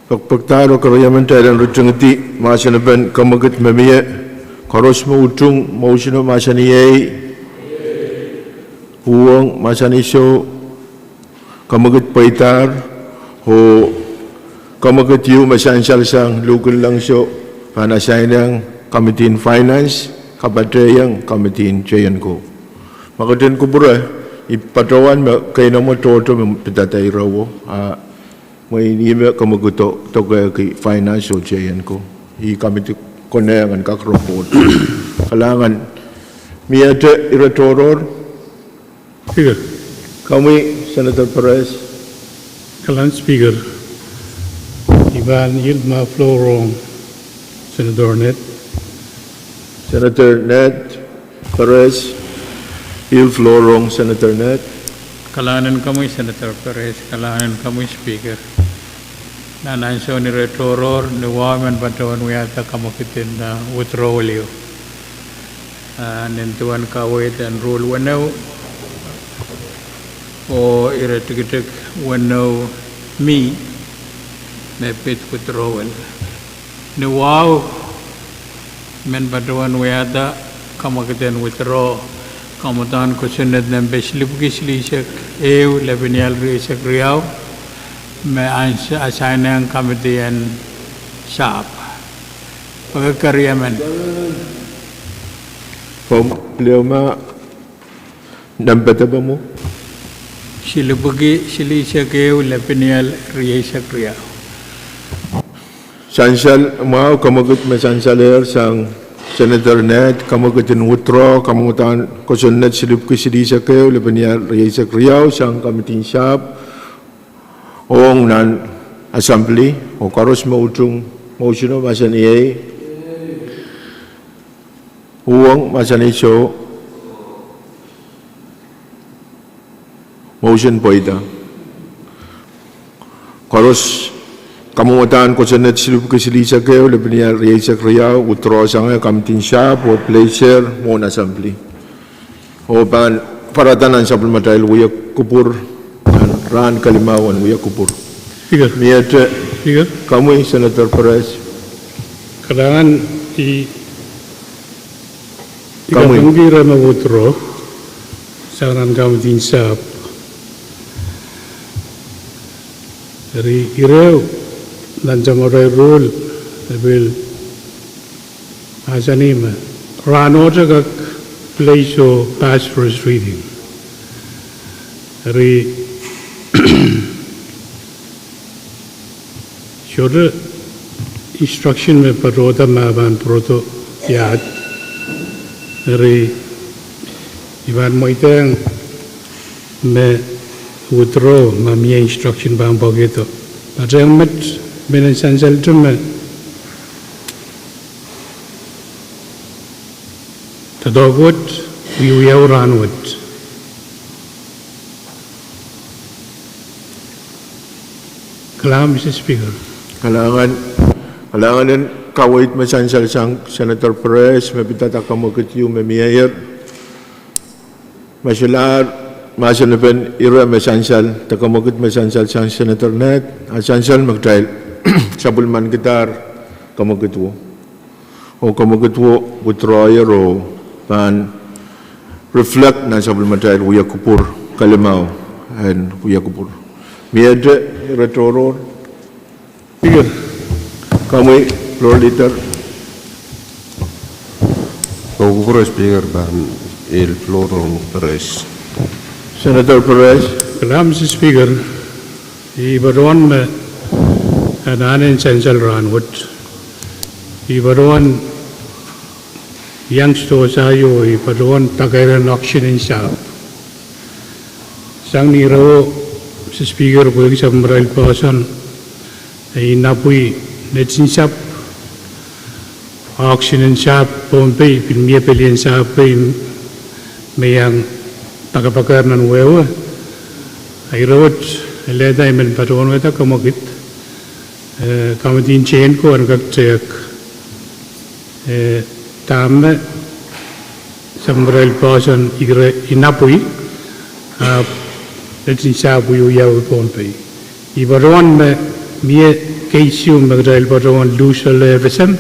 A: Pagpagtaro karyaman tayo rutsangiti masanaban kamagat mamiya karos mo utung motion no masaniyay Pwuhng masaniso kamagat paitar o kamagat yung masansal sang local lang so panasay ng Committee in Finance kabatayang Committee in Chayan ko makatin ko pura ipatawan kay namo toto pitatay rawo may nime kamaguto to kay financial chayan ko I committee koneangan kak report kailangan miyate iratoror
G: Speaker.
A: kami Senator Perez
G: Kalan Speaker. Iban Yilma Rohng, Senator Net.
A: Senator Ned Perez Rohng, Senator Ned.
D: Kalahanan kami Senator Perez, kalahanan kami Speaker. Nananso ni Retoror, ni Waman Batawan Wiyata kamakitin na withdrawal yun. Nintuan kawit and rule wanaw o iratigitik wanaw me may pit withdrawal. Ni Waw men Batawan Wiyata kamakitin withdraw kamutan ko sunod ng beslip-gislisak ew labinial risak riyaw may assign ng committee and shop pagkakaryaman
A: Problema nambata ba mo?
D: Silisak ew labinial risak riyaw
A: Sansal mau kamagut masansaler sang Senator Ned, kamagutin withdraw, kamutan kosunod silip ko silisa kayo, laban niya riyasak riyaw, sang kamiting shop, Rohng nan assembly, o karos mautung motion o masan iya, Pwuhng masan iso, motion po ita. Karos kamutan ko sa net silip ko silisa kayo, laban niya riyasak riyaw, withdraw sa nga kamiting shop, o pleasure, mo na assembly. O paratanan sa pulmatayl, wuyak kupur, ran kalimawan, wuyak kupur.
G: Speaker.
A: Miyate,
G: Speaker.
A: kami, Senator Perez.
G: Kailangan
A: Kami.
G: ikapanggira mag-withdraw sa kanan kamiting shop. Dari iraw lanjamaray rule nabil asanima Rahnwet kak place o pass first reading. Dari shoda instruction में परोता माबान परोतो याद dari iban moiteng me withdraw mamia instruction bang bogeto adjournment benen sansal tumme Tadogot, Uyau Rahnwet. Kalam, Mr. Speaker.
A: Kailangan din kawait masansal sang Senator Perez, mapitata kamukitiu, mamiyayar. Masyalaar, masanapan ira masansal, takamukit masansal sang Senator Net, asansal magtrail, sabulman gitar, kamukitu. O kamukitu, butroyer o pan reflect na sabulman trail, uya kupur, kalimao, and uya kupur. Miyade, retoror. Speaker. Kami, floor leader.
C: Kau Speaker ban il floor Rohng Perez.
A: Senator Perez.
G: Kalam, Mr. Speaker. Ibaron me ananin sensal Rahnwet. Ibaron youngster sayo, ibaron tagaran auction in shop. Sang niro, Mr. Speaker, Pwuhng sa maral person, ay napui netin shop, auction in shop, Pohnpei, pilmiya pilihan shop, mayang tagapakar ng wewa. Ay rawat, leda iman patuan wata kamakit, kamatin chain ko ang kaktayak. Tama, sa maral person, inapui, netin shop uyaw Pohnpei. Ibaron me miye keisium magdahil patuan lusal FSM,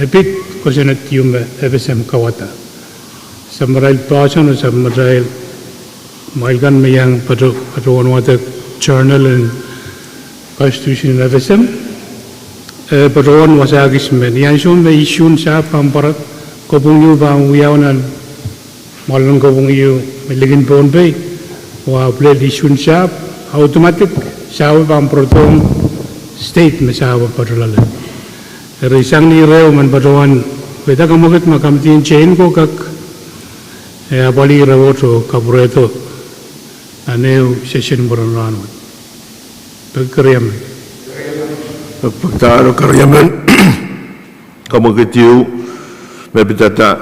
G: epit kosenat yung FSM kawata. Sa maral person o sa maral Malgan mayang patuan wata journal and constitution in FSM. Patuan wasagis men. Yan siya may isyun sa pamparat. Kopong yu ba ang uyaw na malang kopong yu may ligin Pohnpei. Wapled isyun siya automatic sawa pampratong state may sawa patulalan. Risang ni reo man patuan. Weta kamakit makamtiin chain ko kak bali reo to kapureto. Aneu session buran Rahnwet. Pagkariyaman.
A: Pagtaro kariyaman, kamukitiu, mapitata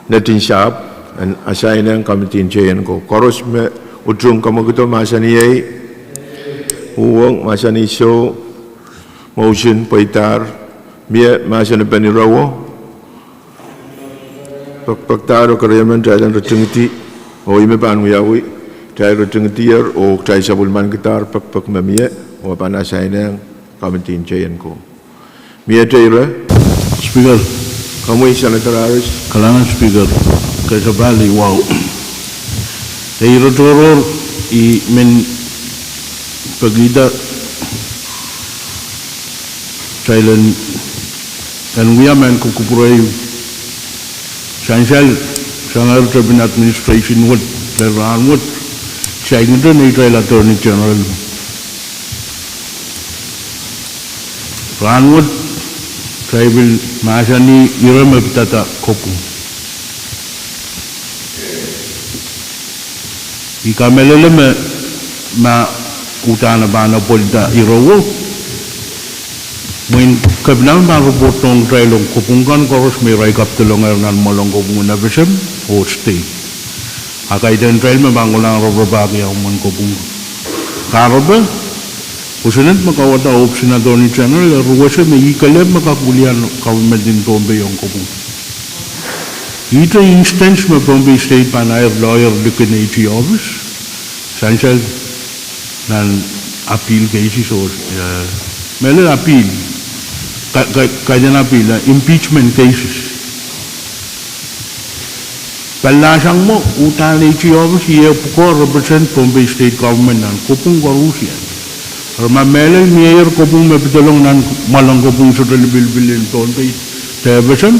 A: netin shop, and assign ang kamitin chain ko. Koros me utrong kamukito masaniyay, Pwuhng masaniso, motion paitar, miya masanapan ni rawo. Pagtaro kariyaman dahil ang ratungiti, o imipaan uyawi. Try ruteng tier o try sabulman gitar pak mamie o panasay nang kamitin chayan ko. Mia tayra.
I: Speaker.
A: Kamu Senator Harris.
I: Kalangan Speaker. Kaya bali wow. Tayra toror I men pagida Thailand and we are man kukupuray Sansal Sangar Tribune Administration would the Rahnwet Enginkehlap Neutral Attorney General. Rahnwet tribal masani iramaptata kopu. Ikamelele ma utana bana polita irawo. When kabnal ma robotong trailong kopungkan koros merai kaptulongar nan molong kopunguna besem o state. Akai dan trail membangunan roba bagi yang mengkopung. Karoba, usunan makawata option Attorney General ruwasa Enginkehlap makakulian kawimadin Pohnpei yang kopung. Ito instance me Pohnpei State panayar lawyer dekan AG office, sansal nan appeal cases or mele appeal, kajan appeal impeachment cases. Palasang mo, utang AG office, iya pukor represent Pohnpei State Government nan kopung korusian. Rama melay mayor kopung mapitulong nan malang kopung sa bilbilin Pohnpei. Tebesan,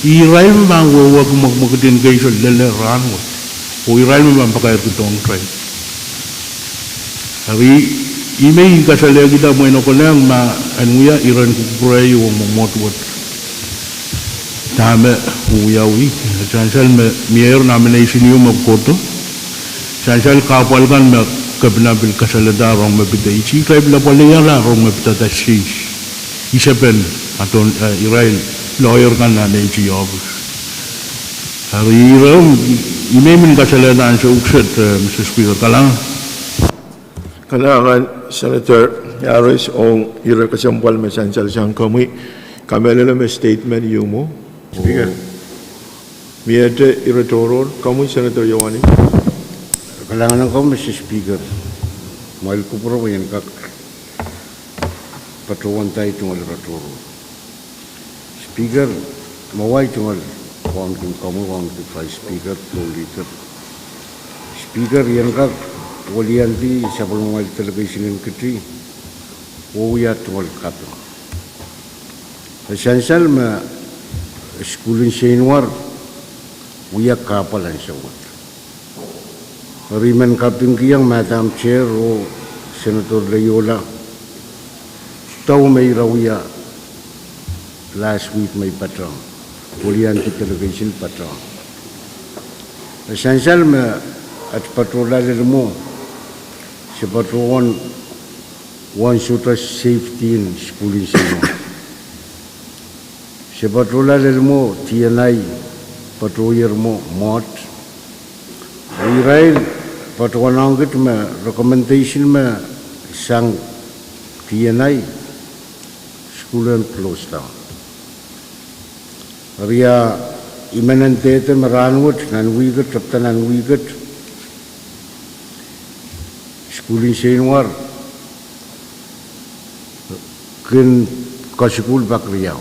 I: iray mo bang wawag magmagatin kayo sa lele Rahnwet. O iray mo bang pakayar kitong try. Hari, imay kasalaya kita mo inokolang anuya iran kukuray yung mamotwat. Tama uyawi, sansal mayor nomination yung magkoto, sansal kapal kan kabinabil kasalada Rohng mapitay, si tribe la pala la Rohng mapitata shish, isapen aton Israel lawyer kan na AG office. Hariram, imemin kasalanan sa ukset, Mr. Speaker, kalang.
A: Kailangan, Senator Yaris, o irakasampal masansal siyang kami, kami may statement yung mo.
H: Speaker.
A: Miyete iratoror, kami, Senator Yawani.
H: Kailangan ko, Mr. Speaker. Mahal ko po yan kak patuan tayo tungal ratoro. Speaker, maway tungal kung Vice Speaker, floor leader. Speaker, yan kak walian di sa palungal talaga isinin kitri. Uya tungal kapin. Esensyal ma skulin siya inwar, uya kapalan siya wat. Riman kapin kiyang Madam Chair o Senator Layola. Tao may rawya last week may patrong. Ulian ki television patrong. Esensyal ma at patrolalir mo si patron one shooter safety in schooling sino. Si patrolalir mo TNI patroller mo MOT. Israel patwanangit ma recommendation ma sang TNI school and closed down. Ria imanantete ma Rahnwet nanwigat tapta nanwigat schooling senwar kin kasikul bakriyaw.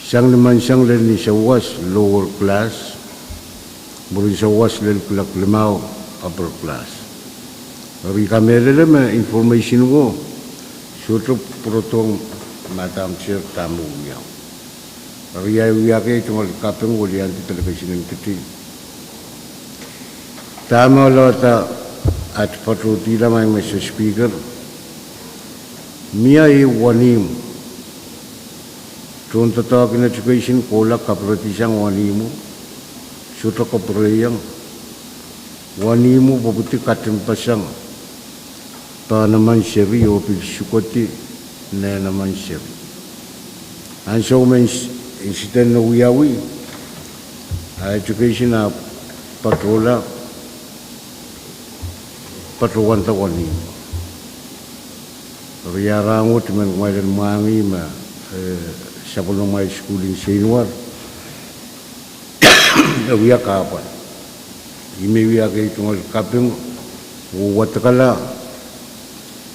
H: Sang naman sang len ni sawas lower class. Muli sa was lel kulak limaw upper class. Ri kamera ma information ko suto protong Madam Chair tamu yaw. Ri ay ke tumal kapeng ulian di television kiti. Tama lota at patruti lamang Mr. Speaker. Mia e wanim. Tunto talk in education kola kapratisang wanimu. Sutra ko preyang wanimu pabuti katin pasang pa naman siri o pilsukoti na naman siri. Ang so may incident na uyawi education na patrola patruan ta wanimu. Riyarangot man kumalan mangi ma sa pulong may schooling senwar. Wiya kapan. Imi wiya kay tungal kaping watakala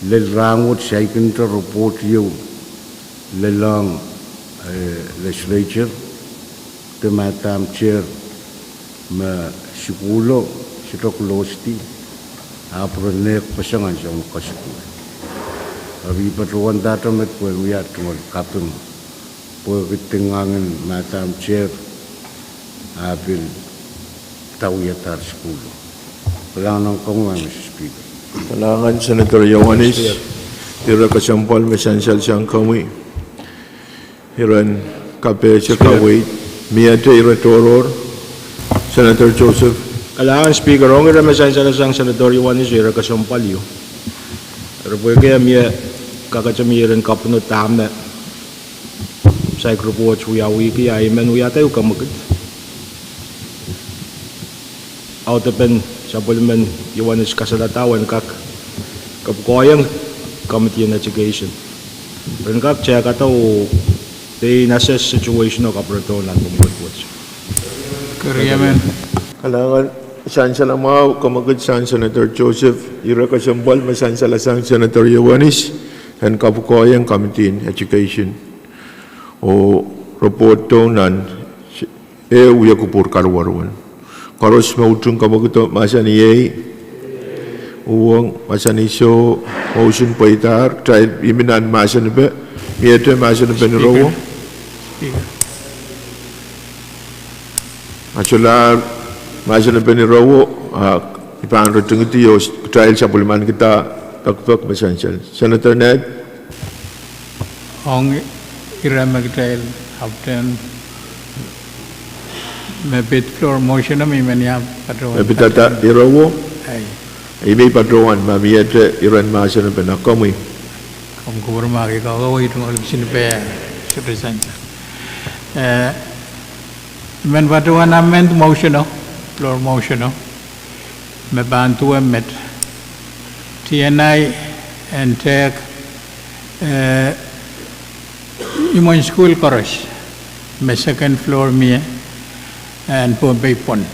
H: lel rangot sa ikinta report yung lelang legislature ke Madam Chair ma sikulo sito closety apronek pasangan sa kasikulo. Abi patruan data met po wiya tungal kaping po kitingangan Madam Chair apil tawiyatar skulo. Kailangan ko nga, Mr. Speaker.
A: Kailangan, Senator Yawanis, tira kasampal masansal siyang kami. Hiran kape siya kawait, miyate iratoror, Senator Joseph.
F: Kailangan Speaker, Rohng ira masansal sang Senator Yawanis ira kasampal yun. Pero po kaya miya kakachamiran kapunot tama sa report uyawi kaya iman uyatay ukamagad. Autapen sa bulman Yawanis kasalatawan kak kapkoyang Committee on Education. Ren kak check ataw they assess situation of kapratolan pumulwats.
D: Kariyaman.
A: Kailangan, sansala mga kamagad sang Senator Joseph, ira kasampal masansala sang Senator Yawanis, and kapukoyang Committee on Education. O report to nan uya kupur karwarwan. Karos mautong kamaguto masaniyay uwang masaniso mausun paitar trial iminan masanibe miyete masanibe ni Rohng actually masanibe ni Rohng ipang rotung itu trial sa pulman kita pagpag masansal. Senator Ned
D: Ong iramagtail hapten mebit floor motion na may manyap patron.
A: mebitata di Rohng
D: Ay,
A: Ibi patruan mamiyete iran masanibe na kami.
D: kung kumurmaki ka, kaway itong alam sinipaya, suresansa. Men patuan amend motion no, floor motion no. Me bantu emet. TNI and take imon school chorus. Me second floor me and Pohnpei pon.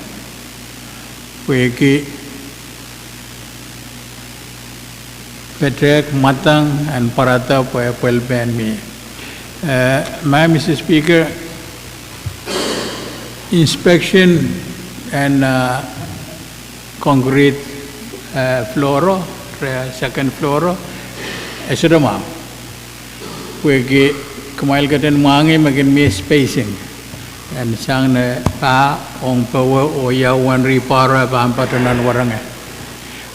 D: Weki Pahrek matang and parata pel ban me. My Mr. Speaker, inspection and concrete floor, second floor, esudama. Weki kemail katan mangi makin me spacing. And sang na pa ong pawa o yawan ripara pa patunan waranga.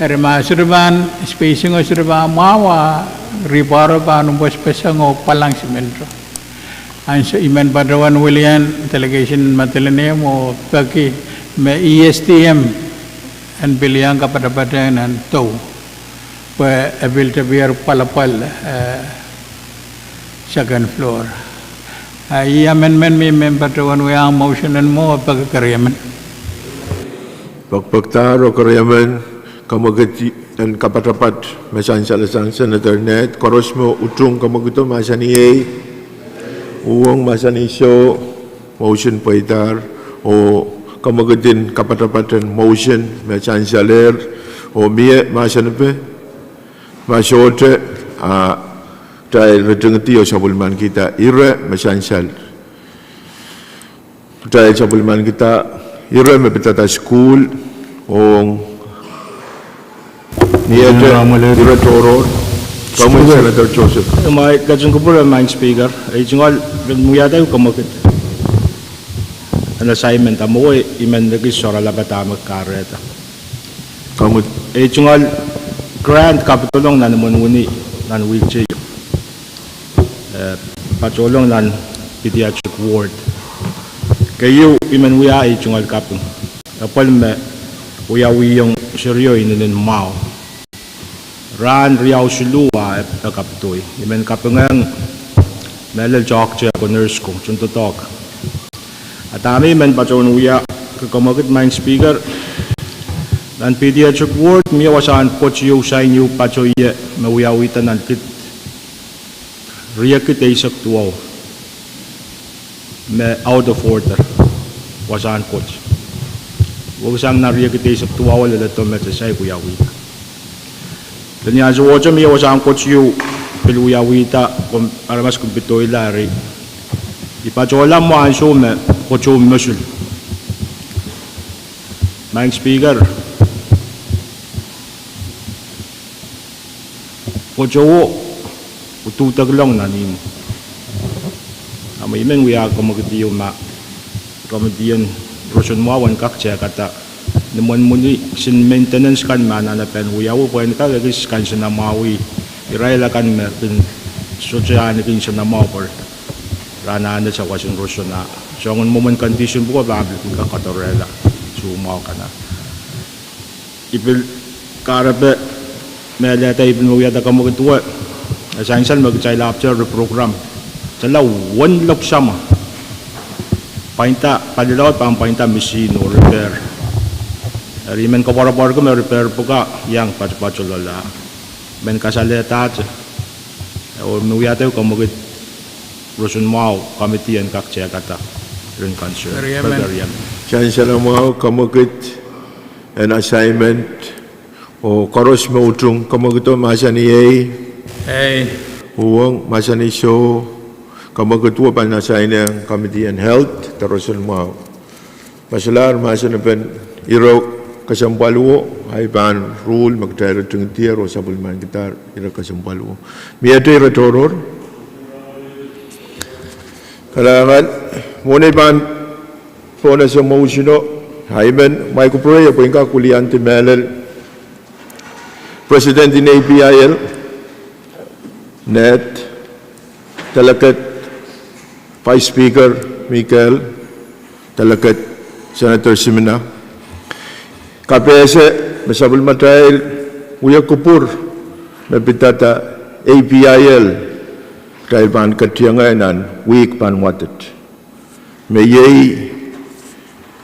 D: Erma sudaban spacing o sudaban mawa ripara pa numbos pesang o palang simento. Ansa iman padawan William delegation matilanem o pagi me ESTM and biliang kepada badan and tau pa abil tabiar palapal second floor. Amendment me member to one way motion and more pagkariaman.
A: Pagpagtaro kariaman kamagati dan kapatapat masan salasang Senator Net korosmo utung kamagito masani A uang masani so motion paitar o kamagatin kapatapatan motion masan saler o mie masan pe masote Dahil retengeti o sabulman kita ira masansal. Dahil sabulman kita ira mepetata school ong niya ira toro kamu Senator Joseph.
F: My kajang kupura mind speaker. Ay jingal muyada ko kamakit. An assignment amo iman lagi sora labata magkareta.
A: Kamu
F: Ay jingal grant kapitulong na naman uni nan wheelchair. Patulong nan pediatric ward. Kayo iman wiya ay chungal kapung. Kapal me wiya wiyong seryo inin mao. Ran riyaw suluwa kaptoy. Iman kapungang melal chok siya ko nurse ko chuntotok. At ami man patulong wiya kakamagit mind speaker. Nan pediatric ward miya wasan pochiyo sa inyo patulong mawiyawitan nan kit Riyak kita isak tuaw me out of order wasan coach wag sang na riyak kita isak tuaw wala to me sa kuya wita kanya so wacha me wasan coach yu piluya wita kum aramas kum pitoy lari ipachola mo an so me kocho musul mind speaker kocho ututag lang na nimo. Amay men wiya kamagitiyo ma kamadiyan roson mo awan kakcha kata naman muni sin maintenance kan mananapen wiya wo pwede ka gagis kan sa namawi irayla kan merpin sosyaan kin sa namawper ranaan sa wasin roson na so ang moment condition po ba ka katorela sumaw ka na ipil karabe melata ipil mo wiya da kamagituwa Essential mag-Legislature program. Sala one lok sama. Painta padilawat pang painta machine or repair. Rimen ko para ko may repair po ka yang patch lola. Men kasaleta o muyate ko magit rosun mau committee and kakche kata rin concern.
A: Chancellor mau kamagit an assignment o koros mo utung kamagito masani Pwuhng masani show kamagutua pa na sa inang Committee on Health tarosan mo masalar masana pen iro kasampaluo ay pan rule magtayro tung tiero sa bulman gitar iro kasampaluo miyate iro toror kailangan muna pan po na sa motion ay men may kupre po yung kakulian timelel President in APIL Net, Talakat, Vice Speaker Michael, Talakat, Senator Simina, KPS, Masabul Matail, Uya Kupur, Mabitata, APIL, dahil pan katiyangan week pan watet. Mayay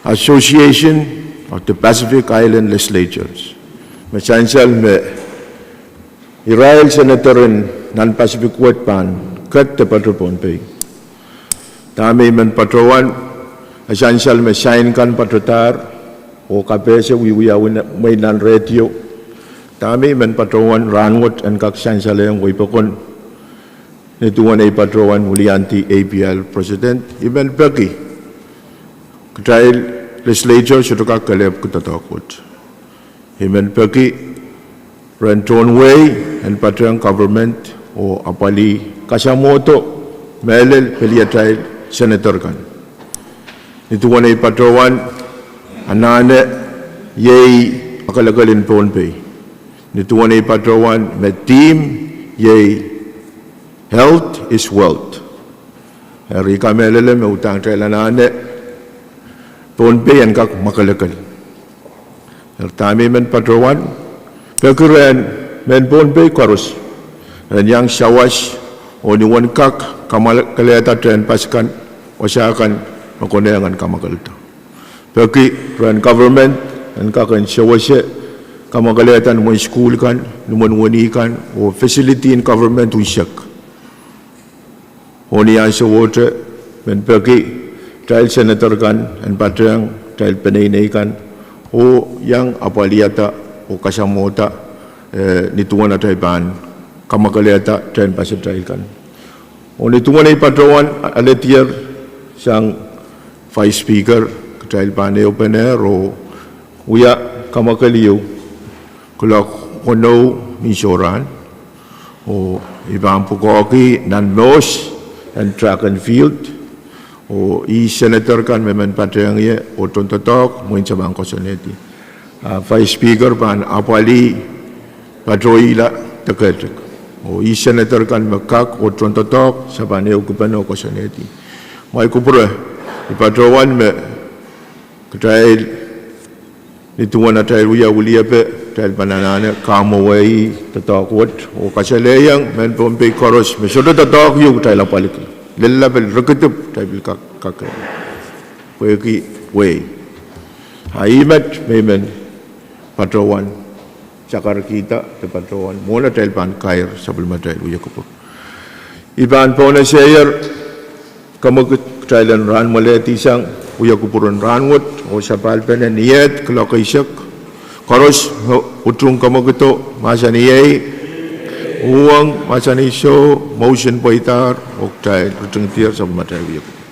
A: Association of the Pacific Island Legislatures. Machansal me Israel Senatorin non-Pacific Wet Pan kat te patro Pohnpei. Tami men patrowan asansal me sign kan patrotar o kapese wiwiya may nan radio. Tami men patrowan Rahnwet and kak sansal yang wipakon nituan ay patrowan Ulianti APL President Iben Peki. Trial Legislature sudah kalep kutatakot. Iben Peki Renton Way and patrang government o apali kasamoto melel peliatai senator kan. Itu wanai patrawan anane yei akalagalin Pohnpei. Itu wanai patrawan me team yei health is wealth. Hari kamelele me utang trail anane Pohnpei yang kak makalagal. Tami men patrawan pekuran men Pohnpei karus. Dan yang syawas o niwan kak kamal kelihatan dan pasukan usahakan makoneangan kamakalita. Bagi ran government dan kakan syawasya kamal kelihatan mo school kan, numan wani kan o facility in government usak. O niyan sa water men bagi trial senator kan and patrang trial penay kan o yang apaliyata o kasamota nituan at ban kamakaleta train pasir trail kan. Oni tuman ay patrawan aletier sang vice speaker trail pane open air o uya kamakaliyo kula kono insuran o ibang pukoki nan nos and track and field o senator kan memen patrang ye o tontotok mo sa bangko soneti vice speaker pan apali patroila teketek o senator kan makak o trontotok sa paneo kupano ko soneti mai kupura ipatrawan me trail nituan na trail uya pe trail pananana kamawai tatakot o kasaleyang men Pohnpei koros me sodo tatak yu trail apalik lelabel reketup trail kak weki way haimat memen patrawan cakar kita tepat rawan mula trail pan kair sebelum trail uya kupur iban pona share kamu trailan ran male tisang uya kupurun Rahnwet o sapal penen niat kalau kaisak koros utrung kamu gitu masa niyai Pwuhng masa ni show motion poitar o trail utrung tiar sebelum trail uya kupur